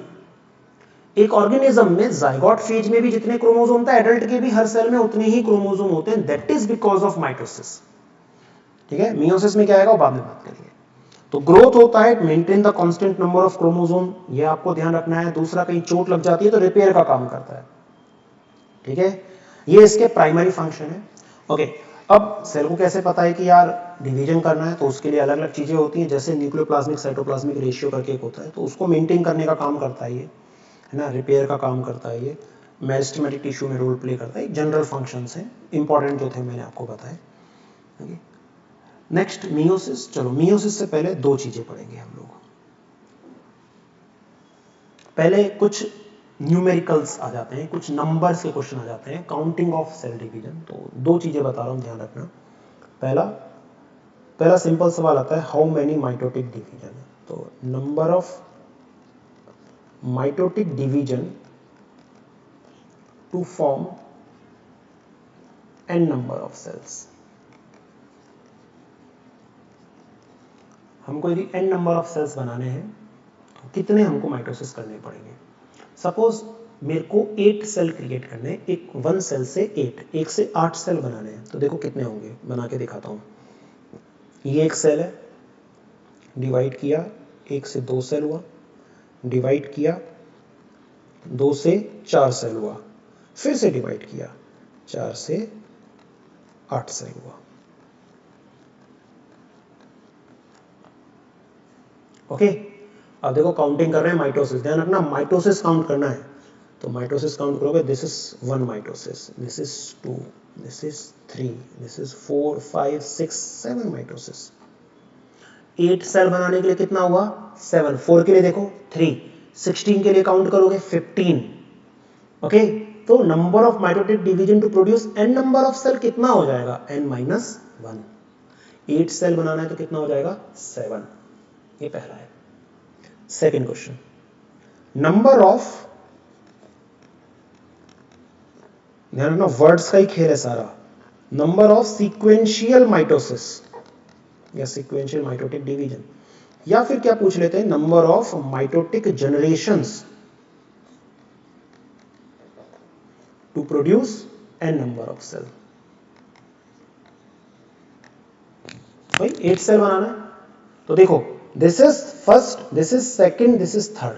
एक ऑर्गेनिज्म में जाइगोट फेज में भी जितने क्रोमोसोम था, एडल्ट के भी हर सेल में उतने ही क्रोमोसोम होते हैं, that is because of mitosis. ठीक है, मियोसिस में क्या आएगा वो बाद में बात करेंगे। तो ग्रोथ होता है, maintain the constant number of chromosome, ये आपको ध्यान रखना है। दूसरा, कहीं चोट लग जाती है तो रिपेयर का काम करता है। ठीक है, ये इसके प्राइमरी फंक्शन है। ओके, अब सेल को कैसे पता है कि यार डिवीजन करना है, तो उसके लिए अलग अलग चीजें होती हैं, जैसे न्यूक्लियोप्लाज्मिक साइटोप्लाज्मिक रेशियो करके एक होता है, तो उसको मेंटेन करने का काम करता है ये, है ना, रिपेयर का काम करता है ये, मेरिस्टेमेटिक टिश्यू में रोल प्ले करता है। जनरल फंक्शंस हैं, इंपॉर्टेंट जो थे मैंने आपको बताए। Okay, next meiosis. चलो मियोसिस से पहले दो चीजें पढ़ेंगे हम लोग। पहले कुछ न्यूमेरिकल्स आ जाते हैं, कुछ नंबर्स के क्वेश्चन आ जाते हैं, काउंटिंग ऑफ सेल डिवीजन। तो दो चीजें बता रहा हूं, ध्यान रखना। पहला सिंपल सवाल आता है, हाउ मेनी माइटोटिक डिवीजन है। तो number of mitotic division to form n number of cells. हमको यदि n नंबर ऑफ सेल्स बनाने हैं तो कितने हमको माइटोसिस करने पड़ेंगे। सपोज मेरे को 8 सेल क्रिएट करने हैं, एक 1 सेल से 1 से 8 सेल बनाने हैं, तो देखो कितने होंगे, बना के दिखाता हूं। ये एक सेल है, डिवाइड किया, 1 से 2 सेल हुआ, डिवाइड किया, 2 से 4 सेल हुआ, फिर से डिवाइड किया, 4 से 8 सेल हुआ। ओके, अब देखो काउंटिंग कर रहे हैं माइटोसिस। ध्यान रखना, माइटोसिस काउंट करना है, तो माइटोसिस काउंट करोगे, this is 1 mitosis, this is 2, this is 3, this is 4, 5, 6, 7 mitosis. 8 cell बनाने के लिए कितना हुआ, 7, 4 के लिए देखो 3, 16 के लिए काउंट करोगे 15। ओके, तो number of mitotic division to produce n number of cell कितना हो जाएगा, n-1। 8 सेल बनाना है तो कितना हो जाएगा, 7। ये पहला है। सेकेंड क्वेश्चन, नंबर ऑफ, ध्यान रखना वर्ड्स का ही खेल है सारा, नंबर ऑफ सीक्वेंशियल माइटोसिस या सीक्वेंशियल माइटोटिक डिवीजन, या फिर क्या पूछ लेते हैं, number of mitotic generations to produce n number of cell. भाई 8 सेल बनाना है, तो देखो this is first, this is second, this is third,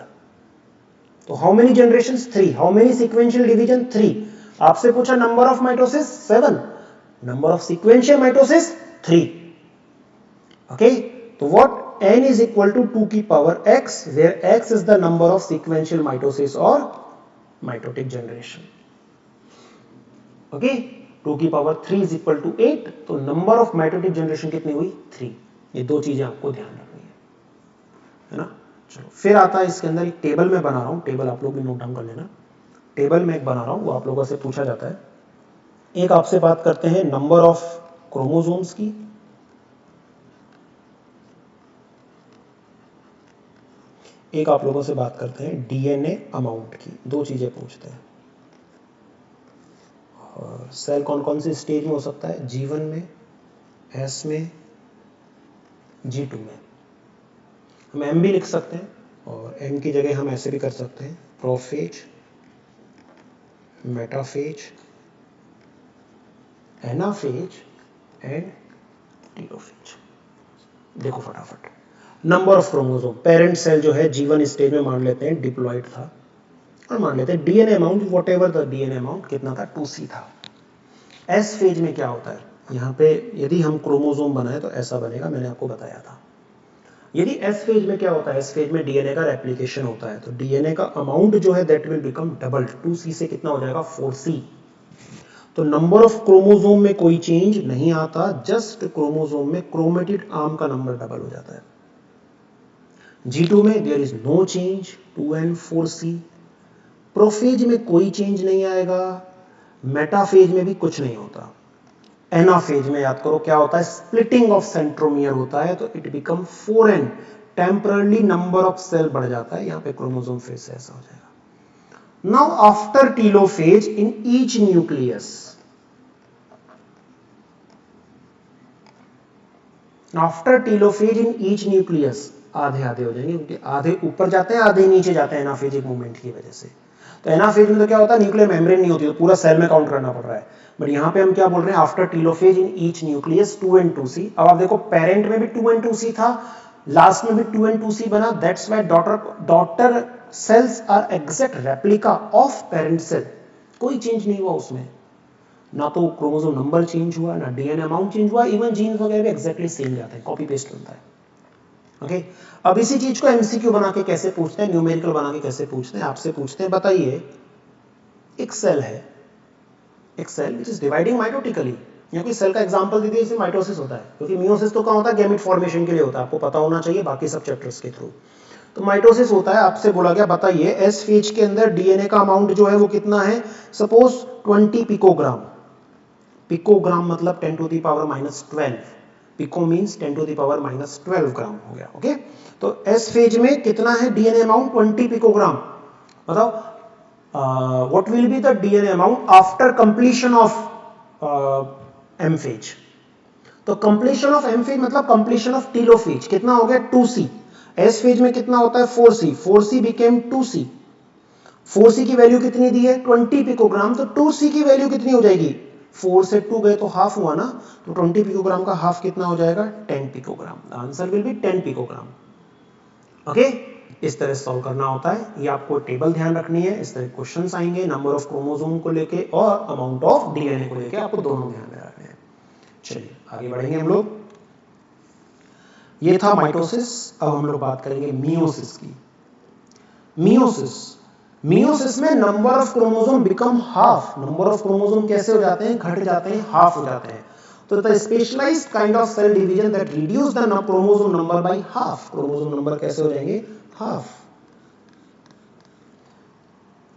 तो how many generations, 3। How many sequential division, 3। आपसे पूछा number of mitosis 7, number of sequential mitosis 3। Okay, तो what n is equal to 2 की power x, where x is the number of sequential mitosis or mitotic generation. Okay, 2 की power 3 is equal to 8, तो number of mitotic generation कितनी हुई, 3। ये दो चीजें आपको ध्यान रखनी है ना। चलो फिर आता है इसके अंदर एक टेबल में बना रहा हूं, टेबल आप लोग भी नोट डाउन कर लेना। टेबल में एक बना रहा हूं, वो आप लोगों से पूछा जाता है। एक आपसे बात करते हैं नंबर ऑफ क्रोमोसोम्स की, एक आप लोगों से बात करते हैं डीएनए अमाउंट की। दो चीजें पूछते हैं। और सेल कौन कौन सी स्टेज में हो सकता है, G1 में, S में, G2 में। हम M भी लिख सकते हैं, और M की जगह हम ऐसे भी कर सकते हैं, prophase, metaphase, anaphase and telophase. देखो फटाफट, number of chromosome, parent cell जो है G1 स्टेज में मान लेते हैं डिप्लॉइड था, और मान लेते हैं DNA amount, whatever the DNA amount कितना था, 2C था। एस फेज में क्या होता है, यहाँ पे यदि हम क्रोमोसोम बनाए तो ऐसा बनेगा, मैंने आपको बताया था। यदि एस फेज में क्या होता है, एस फेज में डीएनए का रेप्लिकेशन होता है, तो डीएनए का अमाउंट जो है that will become double, 2C से कितना हो जाएगा, 4C। तो नंबर ऑफ क्रोमोसोम में कोई चेंज नहीं आता, जस्ट क्रोमोसोम में क्रोमेटिड आर्म का नंबर डबल हो जाता है। G2 में there is no change, 2N 4C। Prophase में कोई चेंज नहीं आएगा, मेटाफेज में भी कुछ नहीं होता। एनाफेज में याद करो क्या होता है, स्प्लिटिंग ऑफ सेंट्रोमियर होता है, तो it become 4N, temporarily number of cell बढ़ जाता है, यहां पे क्रोमोसोम फिर से ऐसा हो जाएगा। Now after telophase in each nucleus, after telophase in each nucleus आधे आधे हो जाएंगे, क्योंकि आधे ऊपर जाते हैं आधे नीचे जाते हैं एनाफेजिक मूवमेंट की वजह से। तो एनाफेज में तो क्या होता है, न्यूक्लियर मेम्ब्रेन नहीं होती, तो पूरा सेल में काउंट करना पड़ रहा है। बट यहाँ पे हम क्या बोल रहे हैं, after telophase in each nucleus 2 and 2C। अब आप देखो पेरेंट में भी 2 and 2C था, लास्ट में भी 2 and 2C बना, that's why daughter cells are exact replica of parent cell. कोई चेंज नहीं हुआ उसमें, ना तो क्रोमोसोम नंबर चेंज हुआ, ना डीएनए अमाउंट चेंज हुआ, इवन जीन्स वगैरह भी एग्जैक्टली सेम जाते हैं, कॉपी पेस्ट बनता है। ओके, अब इसी चीज को एमसीक्यू बना के कैसे पूछते हैं, न्यूमेरिकल बना के कैसे पूछते हैं, आपसे पूछते हैं बताइए एक सेल है, एक cell which is dividing mitotically, या कोई सेल का एग्जांपल दे दिए जिसमें माइटोसिस होता है, क्योंकि मियोसिस तो कहाँ होता है, गैमेट फॉर्मेशन के लिए होता है, आपको पता होना चाहिए बाकी सब चैप्टर्स के थ्रू। तो माइटोसिस होता है, आपसे बोला गया बताइए एस फेज के अंदर डीएनए का अमाउंट जो है वो कितना है, सपोज 20 पिकोग्राम। पिकोग्राम मतलब 10 to the power -12, pico means 10 to the power -12 gram हो गया। ओके, तो एस फेज में कितना है डीएनए अमाउंट, 20 पिकोग्राम। बताओ what will be the DNA amount after completion of M phase. तो कंप्लीशन ऑफ एम फेज मतलब कंप्लीशन ऑफ टीलोफेज कितना हो गया, 2C। एस फेज में कितना होता है, 4C, 4C became 2C। 4C की वैल्यू कितनी दी है, 20 पिकोग्राम, तो 2C की वैल्यू कितनी हो जाएगी, 4 से 2 गए तो हाफ हुआ ना, तो 20 पिकोग्राम का हाफ कितना हो जाएगा, 10 picogram. Answer will be 10 picogram. Okay, इस तरह सॉल्व करना होता है, ये आपको टेबल ध्यान रखनी है, इस तरह क्वेश्चंस आएंगे नंबर ऑफ क्रोमोसोम को लेके और अमाउंट ऑफ डीएनए को लेके, आपको दोनों ध्यान में रखने हैं। चलिए आगे बढ़ेंगे हम लोग। ये था माइटोसिस, अब हम लोग बात करेंगे मियोसिस की। मियोसिस में number of chromosome become half. Number of chromosome कैसे हो जाते हैं, घट जाते हैं, हाफ हो जाते हैं। तो the specialised kind of cell division that reduce the chromosome number by half. Chromosome number कैसे हो जाएंगे, हाफ।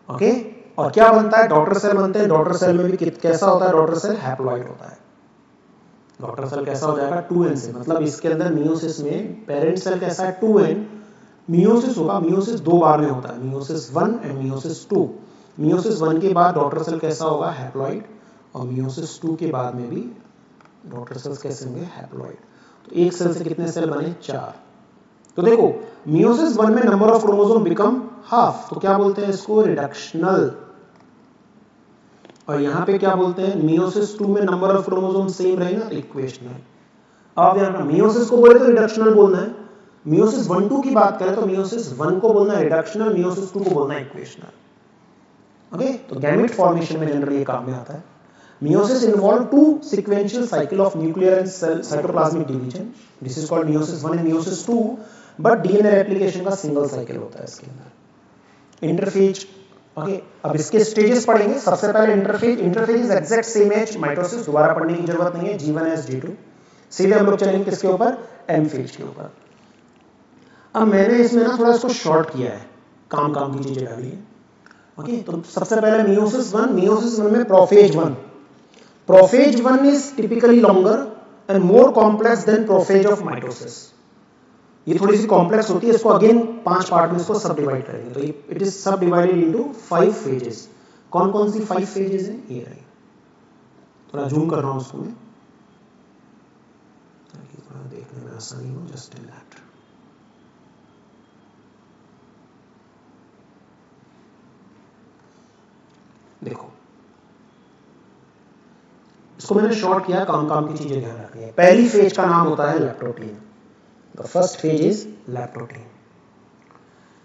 ओके, और क्या बनता है, डॉटर सेल बनते हैं। डॉटर सेल में भी कैसा होता है, डॉटर सेल हैप्लॉइड होता है। डॉटर सेल कैसा हो जाएगा, 2n से, मतलब इसके अंदर मियोसिस में पेरेंट सेल कैसा है, 2n। मियोसिस होगा, मियोसिस 2 बार में होता है, मियोसिस 1 एंड मियोसिस 2। मियोसिस 1 के बाद डॉटर सेल कैसा होगा, हैप्लॉइड, और मियोसिस 2 के बाद में भी डॉटर सेल्स कैसे होंगे, हैप्लॉइड। तो एक सेल से कितने सेल बने, 4। तो देखो मियोसिस 1 में number of chromosome become half, तो क्या बोलते हैं इसको, रिडक्शनल। और यहाँ पे क्या बोलते हैं, मियोसिस 2 में नंबर ऑफ क्रोमोसोम सेम रहेगा, इक्वेशनल। अब ध्यान रखना, मियोसिस को बोले तो रिडक्शनल बोलना है, मियोसिस 1-2 की बात करें तो मियोसिस 1 को बोलना है रिडक्शनल, मियोसिस 2 को बोलना है इक्वेशनल। ओके, तो गैमेट फॉर्मेशन में जनरली ये काम में आता है। Meiosis involve 2 sequential cycle of nuclear and cell cytoplasmic division. This is called meiosis 1 and meiosis 2. But DNA replication का single cycle होता है इसके अंदर। Interphase, okay, अब इसके stages पढ़ेंगे। सबसे पहले interphase is exact same as mitosis, दोबारा पढ़ने की जरूरत नहीं है, G1 G2। सीधे हम लोग चलेंगे किसके ऊपर, M phase के ऊपर। अब मैंने इसमें ना थोड़ा इसको शॉर्ट किया है, काम की चीजें डाली है। ओके, तो सबसे पहले meiosis 1 में prophase 1। Prophase 1 is typically longer and more complex than prophase of mitosis. ये थोड़ी सी कॉम्प्लेक्स होती है, इसको अगेन 5 पार्ट में इसको सब डिवाइड करेंगे। तो इट इज सब डिवाइडेड इनटू 5 फेजेस। कौन कौन सी 5 फेजेस हैं, ये रही। थोड़ा जूम कर रहा हूं उसको मैं ताकि थोड़ा देखने में आसानी हो, जस्ट इन दैट। देखो इसको मैंने शॉर्ट किया, काम की चीजें ध्यान रखनी है। पहली फेज का नाम होता है leptotene. The first phase is leptotene.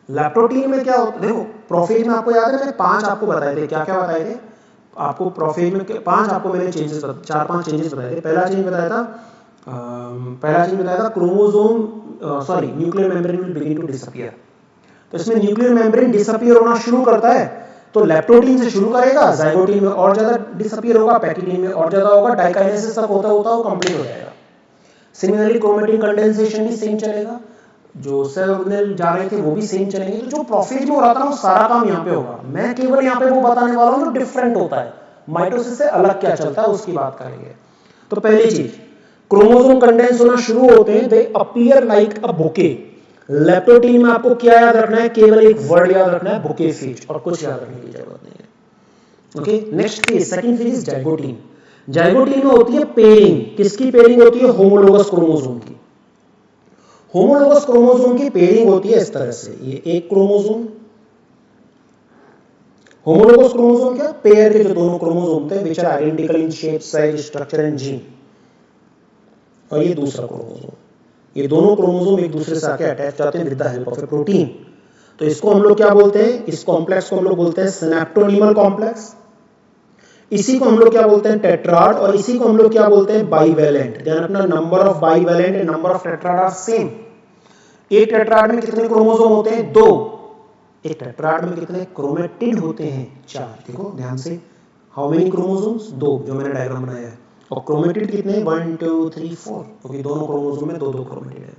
Leptotene में क्या होता है, देखो प्रोफेज में आपको याद है मैंने 5 आपको बताए थे, क्या क्या बताए थे आपको प्रोफेज में, 5 आपको मैंने चेंजेस 4-5 चेंजेस बताए थे। पहला चेंज बताया था chromosome nuclear membrane will begin to disappear. तो इसमें न्यूक्लियर मेम्ब्रेन डिसअपीयर होना शुरू करता है, तो लैप्टोटीन से शुरू करेगा, जाइगोटीन में और ज्यादा डिसअपीयर होगा, पैकिटीन में और ज्यादा होगा, डाइकाइनेसिस तक होता होता वो कंप्लीट हो जाएगा। सिमिलरली क्रोमेटिन कंडेंसेशन भी सेम चलेगा, जो सेल ऑर्गेनेल जा रहे थे वो भी सेम चलेंगे। तो जो प्रोफेज में हो रहा था वो सारा काम यहाँ पे होगा। मैं केवल यहाँ पे वो बताने वाला हूँ जो डिफरेंट होता है, माइटोसिस से अलग क्या चलता है उसकी बात करेंगे। तो पहली चीज, क्रोमोसोम कंडेंस होना शुरू होते हैं, they appear like a bouquet. Leptotene में आपको क्या याद रखना है, केवल एक वर्ड याद रखना है, बुके फेज, और कुछ याद रखने की जरूरत नहीं है। Okay, next phase, second phase is zygotene. Zygotene में होती है पेयरिंग। किसकी पेयरिंग होती है, होमोलोगस क्रोमोसोम की। होमोलोगस क्रोमोसोम की पेयरिंग होती है इस तरह से, ये एक क्रोमोसोम होमोलोगस क्रोमोसोम क्या, पेयर के जो दोनों क्रोमोसोम थे which are identical in shape, size, structure and gene, और ये दूसरा क्रोमोसोम, ये दोनों क्रोमोसोम एक दूसरे से आके अटैच जाते हैं with the help of A protein. तो इसको हम लोग क्या बोलते हैं, इस कॉम्प्लेक्स को हम लोग बोलते हैं सिनेप्टोनीमल कॉम्प्लेक्स, इसी को हम लोग क्या बोलते हैं टेट्राड, और इसी को हम लोग क्या बोलते हैं बाइवेलेंट। ध्यान रखना, number of bivalent and number of tetrad are same. एक टेट्राड में कितने क्रोमोसोम होते हैं, 2। एक टेट्राड में कितने क्रोमेटिड होते हैं, 4। देखो ध्यान से, हाउ मेनी क्रोमोसोम्स, 2, जो मैंने डायग्राम बनाया है। और क्रोमेटिड कितने, 1 2 3 4, क्योंकि दोनों क्रोमोसोम में 2 क्रोमेटिड है।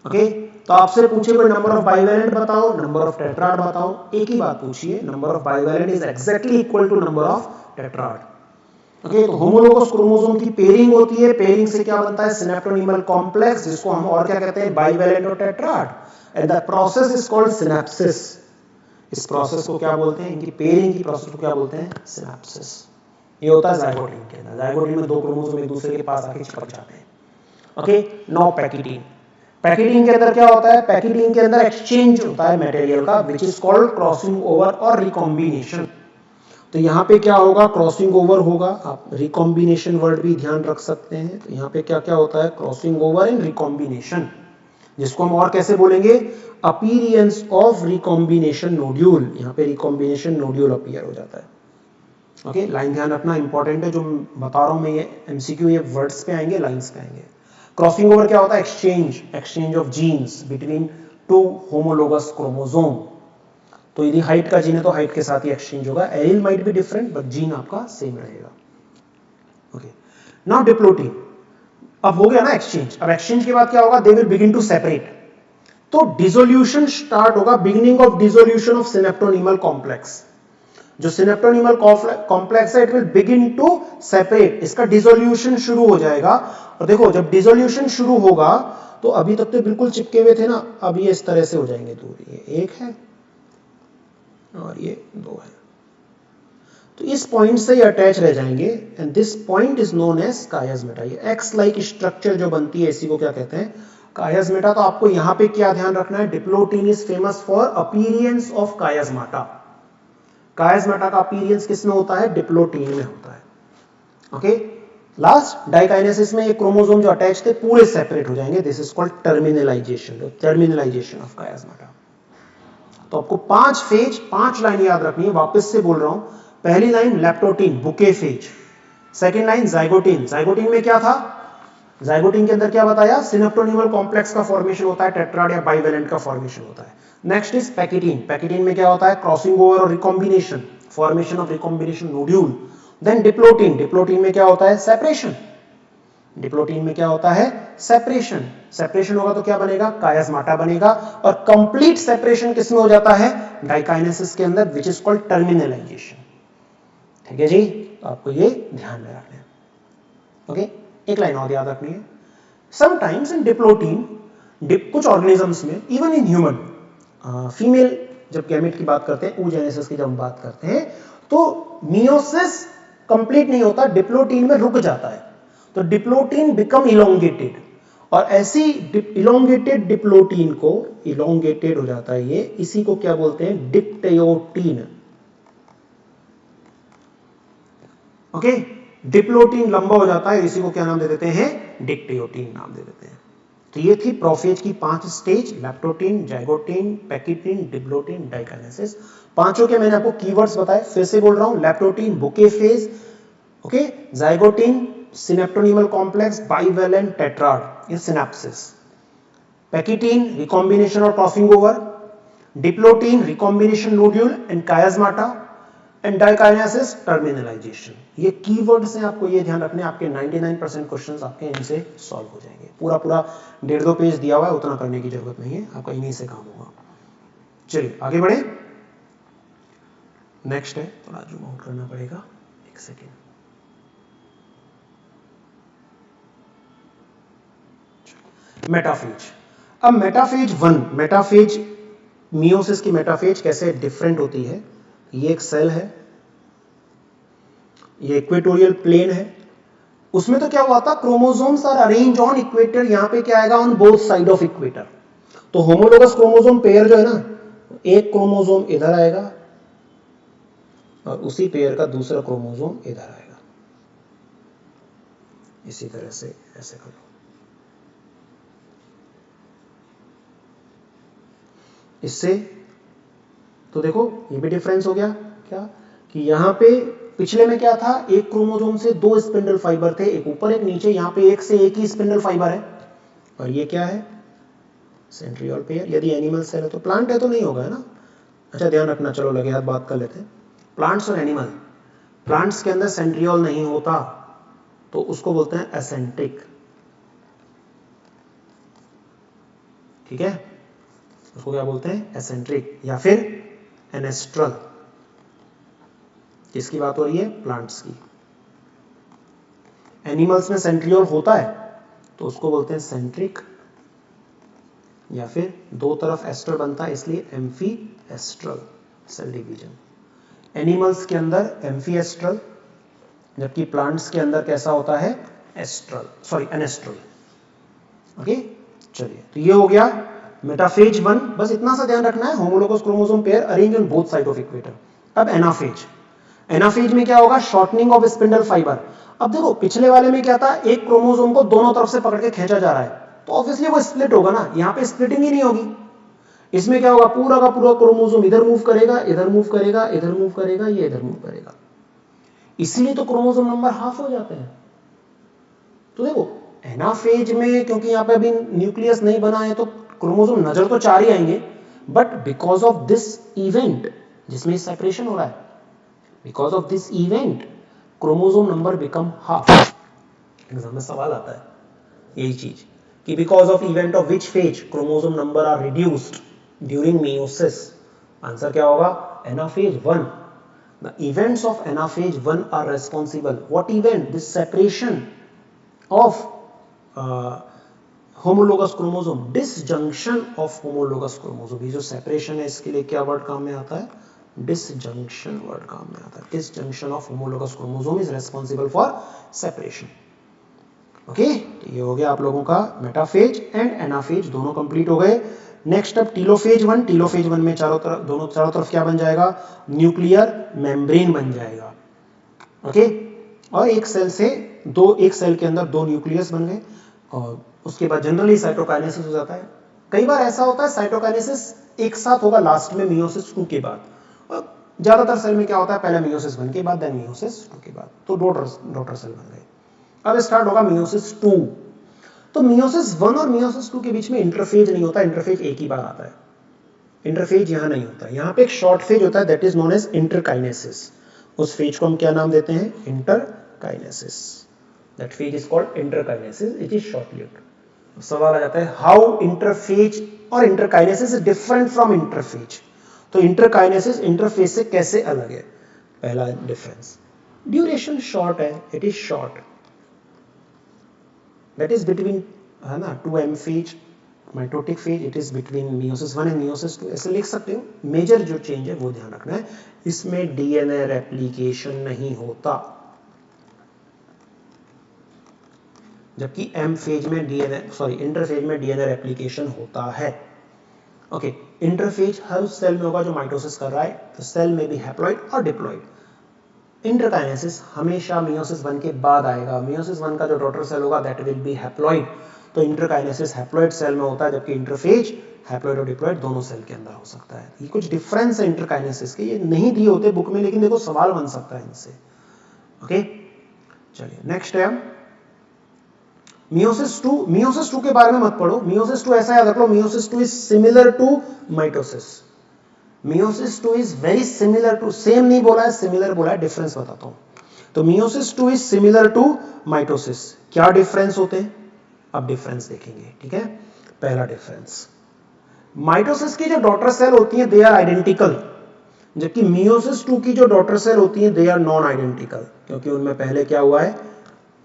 ओके, तो आपसे पूछे कोई नंबर ऑफ बाइवेलेंट बताओ, नंबर ऑफ टेट्राड बताओ, एक ही बात पूछिए, number of bivalent is exactly equal to number of tetrad. Okay, तो होमोलोगस क्रोमोसोम की पेयरिंग होती है, पेयरिंग से क्या बनता है, सिनेप्टोनीमल कॉम्प्लेक्स, जिसको हम और क्या कहते हैं, बाइवेलेंट और tetrad, and the process is called synapses. इस प्रोसेस को क्या बोलते हैं, इनकी पेयरिंग की प्रोसेस को क्या बोलते हैं, सिनेप्सिस। ये होता है जाइगोटिन के अंदर, जाइगोटिन में 2 क्रोमोसोम एक दूसरे के पास आके चिपक जाते हैं। Okay, now पैकिटीन। पैकिटीन के अंदर क्या होता है, पैकिटीन के अंदर एक्सचेंज होता है मटेरियल का, which is called crossing over और रिकॉम्बिनेशन। तो यहाँ पे क्या होगा, क्रॉसिंग ओवर होगा, आप रिकॉम्बिनेशन वर्ड भी ध्यान रख सकते हैं। तो यहाँ पे क्या क्या होता है, क्रॉसिंग ओवर एंड रिकॉम्बिनेशन, जिसको हम और कैसे बोलेंगे, अपीयरेंस ऑफ रिकॉम्बिनेशन नोड्यूल। यहाँ पे रिकॉम्बिनेशन नोड्यूल अपीयर हो जाता है। ओके, लाइन ध्यान रखना इंपॉर्टेंट है, जो बता रहा हूं मैं ये एमसीक्यू, ये वर्ड्स पे आएंगे, लाइंस पे आएंगे। क्रॉसिंग ओवर क्या होता है, exchange of genes between 2 homologous chromosome. तो यदि हाइट का जीन है तो हाइट के साथ ही एक्सचेंज होगा, allele might be different but gene आपका सेम रहेगा। Okay, now diplotene. अब हो गया ना एक्सचेंज, अब एक्सचेंज के बाद क्या होगा, they will begin to separate. तो डिसोल्यूशन स्टार्ट होगा, beginning of dissolution of synaptonemal complex. जो सिनेप्टोनीमल कॉम्प्लेक्स है, it will begin to separate, इसका डिसोल्यूशन शुरू हो जाएगा। और देखो, जब डिसोल्यूशन शुरू होगा तो अभी तक तो बिल्कुल चिपके हुए थे ना, अब ये इस तरह से हो जाएंगे दूर, ये 1 है और ये 2 है। तो इस पॉइंट से ये अटैच रह जाएंगे, and this point is known as chiasmata. ये एक्स लाइक स्ट्रक्चर जो बनती है, इसी को क्या कहते हैं, कायस्मेटा। तो आपको यहां पे क्या ध्यान रखना है, diplotene is famous for appearance of chiasmata. Chiasmata का अपीयरेंस किस में होता है, डिप्लोटीन में होता है। ओके, लास्ट डाइकाइनेसिस में ये क्रोमोसोम जो अटैच थे पूरे सेपरेट हो जाएंगे, this is called terminalisation, terminalisation of chiasmata. तो आपको 5 फेज, 5 लाइन याद रखनी है, वापस से बोल रहा हूं। पहली line leptotene, bouquet phase. Second line zygotene, zygotene में क्या था, जाइगोटीन के अंदर क्या बताया, सिनेप्टोनीमल कॉम्प्लेक्स का फॉर्मेशन होता है, टेट्राड या बाइवेलेंट का फॉर्मेशन होता है। नेक्स्ट इज पैकिटीन, पैकिटीन में क्या होता है, क्रॉसिंग ओवर और recombination, formation of recombination nodule. Then diplotene, diplotene में क्या होता है, सेपरेशन, डिप्लोटीन में क्या होता है, सेपरेशन, सेपरेशन होगा तो क्या बनेगा, कायस्मेटा बनेगा। और कंप्लीट सेपरेशन किसमें हो जाता है, डाइकाइनेसिस के अंदर, विच इज कॉल्ड टर्मिनलाइजेशन। ठीक है जी, तो आपको ये ध्यान में रखना है। ओके, एक लाइन और याद रखनी है, समटाइम्स इन डिप्लोटीन, कुछ ऑर्गेनिजम्स में, इवन इन ह्यूमन, फीमेल जब गैमेट की बात करते हैं, oogenesis की जब हम बात करते हैं, तो मियोसिस कंप्लीट नहीं होता, डिप्लोटीन में रुक जाता है, तो डिप्लोटीन बिकम इलोंगेटेड, और ऐसी इलोंगेटेड डिप्लोटीन को, इलोंगेटेड हो जाता है ये, इसी को क्या बोलते हैं, डिप्टेयोटीन। ओके, डिप्लोटीन लंबा हो जाता है, इसी को क्या नाम दे देते हैं, डिप्टेयोटीन नाम दे देते हैं। तो ये थी प्रोफेज की 5 स्टेज, लैप्टोटीन, जाइगोटीन, पैकिटीन, डिप्लोटीन, डाइकाइनेसिस। पांचों के मैंने आपको कीवर्ड्स बताए, फिर से बोल रहा हूं, leptotene bouquet phase, okay, zygotene synaptonemal complex, bivalent, tetrad, ये सिनेप्सिस। पैकिटीन रिकॉम्बिनेशन और crossing over, diplotene recombination nodule and chiasmata, and diakinesis terminalisation. ये कीवर्ड्स हैं, आपको ये ध्यान रखने, आपके 99% क्वेश्चंस आपके इनसे सॉल्व हो जाएंगे। पूरा 1.5-2 पेज दिया हुआ है, उतना करने की जरूरत नहीं है, आपका इन्हीं से काम होगा। चलिए आगे बढ़े, नेक्स्ट है, थोड़ा जूम आउट करना पड़ेगा, एक सेकेंड। मेटाफेज। अब मेटाफेज 1, मेटाफेज मियोसिस की मेटाफेज कैसे डिफरेंट होती है। ये एक सेल है, ये इक्वेटोरियल प्लेन है, उसमें तो क्या हुआ था, chromosomes are arrange on equator, यहां पे क्या आएगा, on both side of equator. तो होमोलोगस क्रोमोसोम पेयर जो है ना, एक क्रोमोसोम इधर आएगा और उसी पेयर का दूसरा क्रोमोसोम इधर आएगा। इसी तरह से ऐसे कर लो। इससे तो देखो ये भी डिफरेंस हो गया क्या, कि यहां पे पिछले में क्या था, एक क्रोमोसोम से दो स्पिंडल फाइबर थे, एक ऊपर एक नीचे, यहां पे एक से एक ही स्पिंडल फाइबर है। और ये क्या है, सेंट्रियोल पेयर। यदि एनिमल सेल है तो, प्लांट है तो नहीं होगा, है ना। अच्छा ध्यान रखना, चलो लगे हाथ बात कर लेते हैं। प्लांट्स और एनिमल, प्लांट्स के अंदर सेंट्रियोल नहीं होता तो उसको बोलते हैं एसेंट्रिक, ठीक है, उसको क्या बोलते हैं, एसेंट्रिक, या फिर एनेस्ट्रल। किसकी बात हो रही है, प्लांट्स की। एनिमल्स में सेंट्रियोल होता है तो उसको बोलते हैं सेंट्रिक, या फिर दो तरफ एस्टर बनता है इसलिए amphi astral cell division. Animals के अंदर एम्फी एस्ट्रल, जबकि प्लांट्स के अंदर कैसा होता है, एस्ट्रल, सॉरी एनेस्ट्रल। ओके, चलिए तो ये हो गया मेटाफेज 1। बस इतना सा ध्यान रखना है, homologous chromosome pair arrange on both side of equator. अब एनाफेज, एनाफेज में क्या होगा, शॉर्टनिंग ऑफ स्पिंडल फाइबर। अब देखो पिछले वाले में क्या था, एक क्रोमोसोम को दोनों तरफ से पकड़ के खींचा जा रहा है तो ऑब्वियसली वो स्प्लिट होगा ना, यहां पे स्प्लिटिंग ही नहीं होगी। इसमें क्या होगा, पूरा का पूरा क्रोमोसोम इधर मूव करेगा, इधर मूव करेगा, इधर मूव करेगा, ये इधर मूव करेगा, इसीलिए तो क्रोमोसोम नंबर हाफ हो जाते हैं। तो देखो एनाफेज में क्योंकि यहां पे अभी न्यूक्लियस नहीं बना है तो क्रोमोसोम नजर तो 4 ही आएंगे, but because of this event जिसमें सेपरेशन हो रहा है, because of this event chromosome number become half. Exam में सवाल आता है यही चीज कि because of event of which phase chromosome number are reduced during meiosis. Answer क्या होगा, anaphase 1। The events of anaphase 1 are responsible. What event? This separation of homologous chromosome, disjunction of homologous chromosome. ये जो separation है इसके लिए क्या word काम में आता है, disjunction वर्ड काम में आता है। Disjunction of homologous chromosome is responsible for separation. Okay, तो ये हो गया आप लोगों का मेटाफेज एंड एनाफेज, दोनों कंप्लीट हो गए। नेक्स्ट अब टीलोफेज 1। टीलोफेज 1 में चारों तरफ क्या बन जाएगा, न्यूक्लियर मेम्ब्रेन बन जाएगा। ओके, और एक सेल के अंदर दो न्यूक्लियस बन गए और उसके बाद जनरली साइटोकाइनेसिस हो जाता है। कई बार ऐसा होता है साइटोकाइनेसिस एक साथ होगा लास्ट में मेयोसिस 2 के बाद, और ज्यादातर सेल में क्या होता है, पहले मेयोसिस 1 के बाद देन मेयोसिस 2 के बाद, तो डॉटर सेल बन गए। अब स्टार्ट होगा मेयोसिस 2। तो मेयोसिस 1 और मेयोसिस 2 के बीच में इंटरफेज नहीं होता, इंटरफेज एक ही बार आता है। इंटरफेज यहां नहीं होता, यहां पे एक शॉर्ट फेज होता है, that is known as interkinesis. उस फेज को हम क्या नाम देते हैं, interkinesis. That phase is called interkinesis, it is short lived. सवाल आ जाता है हाउ इंटरफेज और interkinesis is different from interphase. तो इंटरकाइनेसिस इंटरफेज से कैसे अलग है, पहला डिफरेंस, ड्यूरेशन शॉर्ट है, it is short, that is between है ना 2M phase, mitotic phase, it is between meiosis 1 and meiosis 2, ऐसे लिख सकते हो। मेजर जो चेंज है वो ध्यान रखना है, इसमें डीएनए रेप्लिकेशन नहीं होता, जबकि M फेज में इंटरफेज में डीएनए रेप्लिकेशन होता है। ओके, इंटरफेज हर उस सेल में होगा जो माइटोसिस कर रहा है, तो सेल में भी हैप्लॉइड और डिप्लॉइड। इंटरकाइनेसिस हमेशा मेयोसिस 1 के बाद आएगा। मेयोसिस 1 का जो डॉटर सेल होगा दैट विल बी हैप्लॉइड, तो इंटरकाइनेसिस हैप्लॉइड सेल में होता है, जबकि इंटरफेज हैप्लॉइड और डिप्लॉइड दोनों सेल के अंदर हो सकता है। ये कुछ डिफरेंस है इंटरकाइनेसिस के, ये नहीं दिए होते बुक में, लेकिन देखो सवाल बन सकता है इनसे। ओके, चलिए नेक्स्ट है मेयोसिस 2। मेयोसिस 2 के बारे में मत पढ़ो, मेयोसिस 2 ऐसा याद रख लो, meiosis 2 is similar to mitosis. Meiosis 2 is very similar to, same नहीं बोला है, सिमिलर बोला है, डिफरेंस बताता हूं। तो Meiosis 2 is similar to mitosis। क्या डिफरेंस होते हैं, अब डिफरेंस देखेंगे, ठीक है। पहला डिफरेंस, माइटोसिस की जो डॉटर सेल होती है दे आर आइडेंटिकल, जबकि Meiosis 2 की जो डॉटर सेल होती है दे आर नॉन आइडेंटिकल, क्योंकि उनमें पहले क्या हुआ है,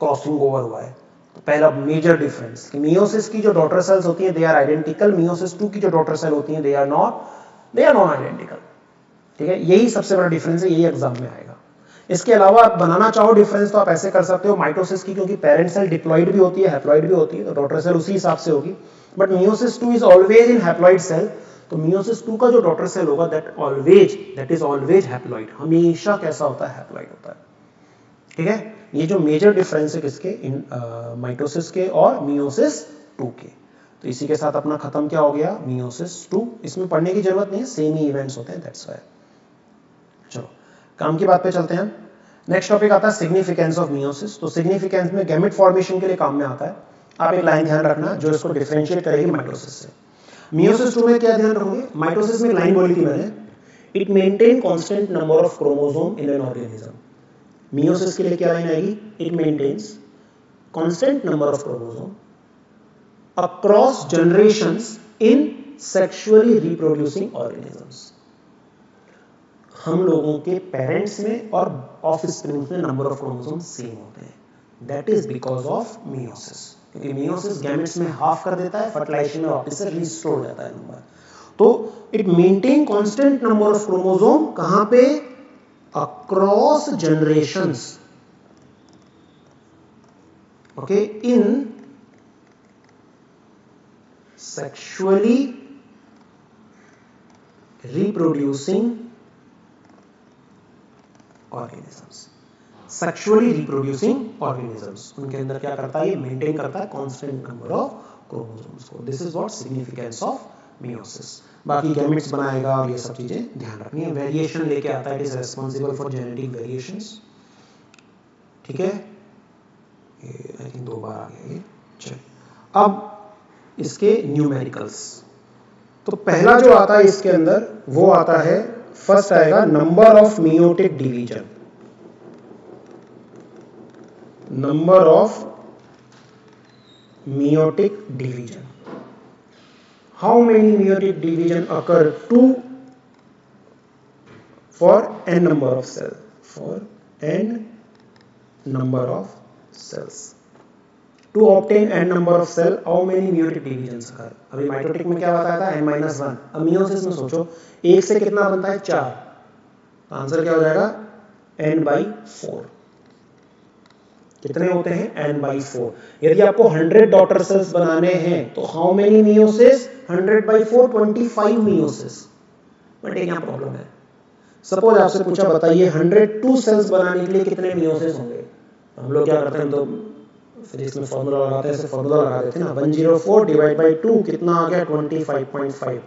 क्रॉसिंग ओवर हुआ है। तो पहला मेजर डिफरेंस कि Meiosis की जो डॉटर सेल्स होती है दे आर आइडेंटिकल, Meiosis 2 की जो डॉटर सेल होती है दे आर नॉन आइडेंटिकल, ठीक है। यही सबसे बड़ा डिफरेंस है, यही एग्जाम में आएगा। इसके अलावा आप बनाना चाहो डिफरेंस तो आप ऐसे कर सकते हो, माइटोसिस की क्योंकि पेरेंट सेल डिप्लॉइड भी होती है, हैप्लॉइड भी होती है, तो डॉटर सेल उसी हिसाब से होगी। But meiosis 2 is always in haploid cell, तो मियोसिस 2 का जो डॉटर सेल होगा दैट इज ऑलवेज हैप्लॉइड, हमेशा कैसा होता है, हैप्लॉइड होता है। ठीक है, ये जो मेजर डिफरेंस है किसके, माइटोसिस के और मियोसिस 2 के। तो इसी के साथ अपना खत्म क्या हो गया, मियोसिस 2। इसमें पढ़ने की जरूरत नहीं है, सेम ही इवेंट्स होते हैं, दैट्स व्हाई। चलो काम की बात पे चलते हैं। नेक्स्ट टॉपिक आता है सिग्निफिकेंस ऑफ मियोसिस। तो सिग्निफिकेंस में गैमेट फॉर्मेशन के लिए काम में आता है। आप एक लाइन ध्यान रखना जो इसको डिफरेंशिएट करेगी माइटोसिस से। मियोसिस 2 में क्या ध्यान रखोगे, माइटोसिस में लाइन बोली थी मैंने, it maintain constant number of chromosome in an organism. Meiosis के लिए क्या लाइन आएगी, it maintains constant number of chromosome across generations in sexually reproducing organisms. हम लोगों के पेरेंट्स में और ऑफस्प्रिंग्स में नंबर ऑफ क्रोमोसोम सेम होते हैं, that is because of meiosis. क्योंकि मियोसिस गैमेट्स में हाफ कर देता है, फर्टिलाइजेशन में वापस से रिस्टोर हो जाता है नंबर। तो it maintain constant number of chromosome कहां पे, across generations, okay, in sexually reproducing organisms. Sexually reproducing organisms, उनके अंदर क्या करता है, ये मेंटेन करता है कांस्टेंट नंबर ऑफ क्रोमोसोम्स को। This is what significance of meiosis. बाकी गैमेट्स बनाएगा और ये सब चीजें ध्यान रखनी है। वेरिएशन लेके आता है, it is responsible for genetic variations. ठीक है, ये आई थिंक 2 बार आ गया ये। चलिए अब इसके न्यूमेरिकल्स। तो पहला जो आता है इसके अंदर वो आता है, फर्स्ट आएगा number of meiotic division. Number of meiotic division. How many meiotic division occur for n number of cells? For n number of cells. To obtain n number of cell, how many meiotic divisions occur? अभी mitotic में क्या बताया था, n-1। अब meiosis में सोचो 1 से कितना बनता है, 4। तो आंसर क्या हो जाएगा, n/4। कितने होते हैं, n/4। यदि आपको 100 डॉटर सेल्स बनाने हैं तो how many meiosis, 100/4, 25 meiosis. But एक यहाँ प्रॉब्लम है। सपोज आपसे पूछा बताइए 102 सेल्स बनाने के लिए कितने मियोसिस होंगे। हम लोग क्या करते हैं, तो फिजिक्स में फॉर्मूला लगाते हैं, ऐसे फॉर्मूला लगा देते हैं ना, 104 डिवाइड बाई 2 कितना आ गया, 25.5।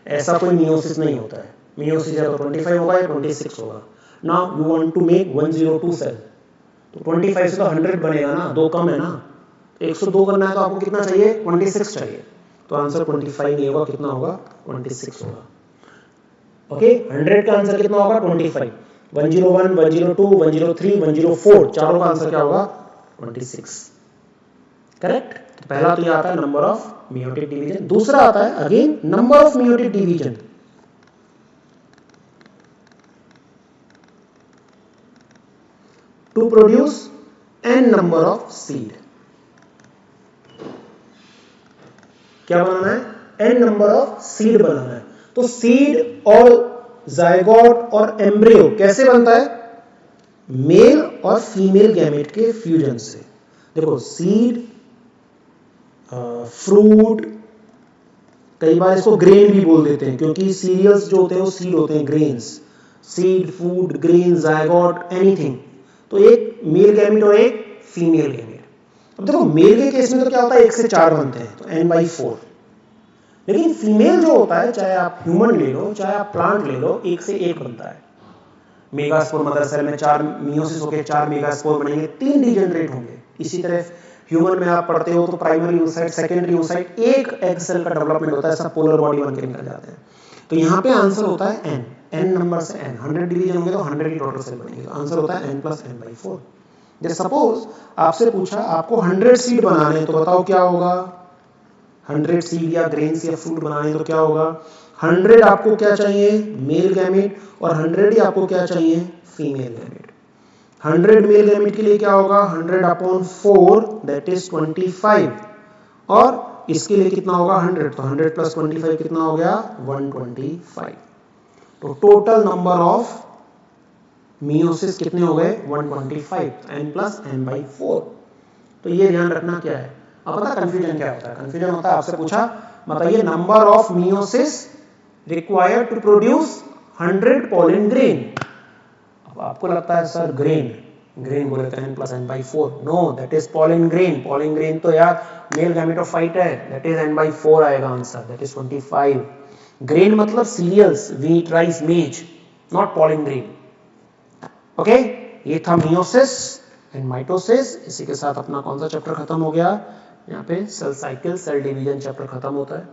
ऐसा कोई मियोसिस नहीं होता है। मियोसिस या तो 25 होगा या 26 होगा। Now you want to make 102 cell, तो 25 से तो 100 बनेगा ना, 2 कम है ना। 102 करना है तो आपको कितना चाहिए, 26 चाहिए। तो आंसर 25 नहीं होगा, कितना होगा, 26 होगा। ओके, 100 का आंसर कितना होगा, 25। 101, 102, 103, 104, चारों का आंसर क्या होगा, 26। करेक्ट। तो पहला तो ये आता है नंबर ऑफ मियोटिक डिवीजन। दूसरा आता है again number of meiotic division. To produce n number of seed. क्या बनाना है, n number of seed बनाना है। तो सीड और जायगोट और एम्ब्रियो कैसे बनता है, मेल और फीमेल गैमेट के फ्यूजन से। देखो सीड, फ्रूट, कई बार इसको ग्रेन भी बोल देते हैं क्योंकि सीरियल्स जो होते हैं वो सीड होते हैं, grains. Seed, food, grain, zygote, anything. तो एक मेल गैमेट और एक फीमेल गैमेट। अब देखो मेल के केस में तो क्या होता है, 1 से 4 बनते हैं, तो n/4। लेकिन फीमेल जो होता है, चाहे आप ह्यूमन ले लो चाहे आप प्लांट ले लो, 1 से 1 बनता है। मेगास्पोर मदर सेल में 4 मियोसिस होके 4 मेगास्पोर बनेंगे, 3 डीजनरेट होंगे। इसी तरह ह्यूमन में आप पढ़ते हो तो प्राइमरी oocyte, सेकेंडरी oocyte, एक एग सेल का डेवलपमेंट होता है, ऐसा पोलर बॉडी बन के निकल जाते हैं। तो यहाँ पे आंसर होता है n नंबर से n, 100 डिवीजन होंगे तो 100 की टोटल सेल बनेगी। तो आंसर होता है n + n/4। जैसे सपोज आपसे पूछा आपको 100 सीड बनाने हैं, तो बताओ क्या होगा, 100 सीड या ग्रेन्स या फ्रूट बनाने तो क्या होगा, 100 आपको क्या चाहिए, मेल गैमेट, और 100 ही आपको क्या चाहिए, फीमेल गैमेट। 100 मेल गैमेट के लिए क्या होगा, 100/4 दैट इज 25, और इसके लिए कितना होगा 100, तो 100 + 25 कितना हो गया, 125। तो टोटल नंबर ऑफ मियोसिस कितने हो गए, 125, n + n/4। तो ये ध्यान रखना क्या है। अब पता कंफ्यूजन क्या होता है, कंफ्यूजन होता है आपसे पूछा बताइए number of meiosis required to produce 100 pollen grain। अब आपको लगता है सर ग्रेन बोले तो n+n/4, know that is pollen grain तो यार मेल गैमेटोफाइट है, दैट इज n/4 आएगा आंसर, दैट इज 25। ग्रेन मतलब सीरियल्स, व्हीट, राइस, मेज, नॉट pollen grain। ओके, ये था मियोसिस एंड माइटोसिस। इसी के साथ अपना कौन सा चैप्टर खत्म हो गया, यहाँ पे cell cycle cell division chapter खत्म होता है।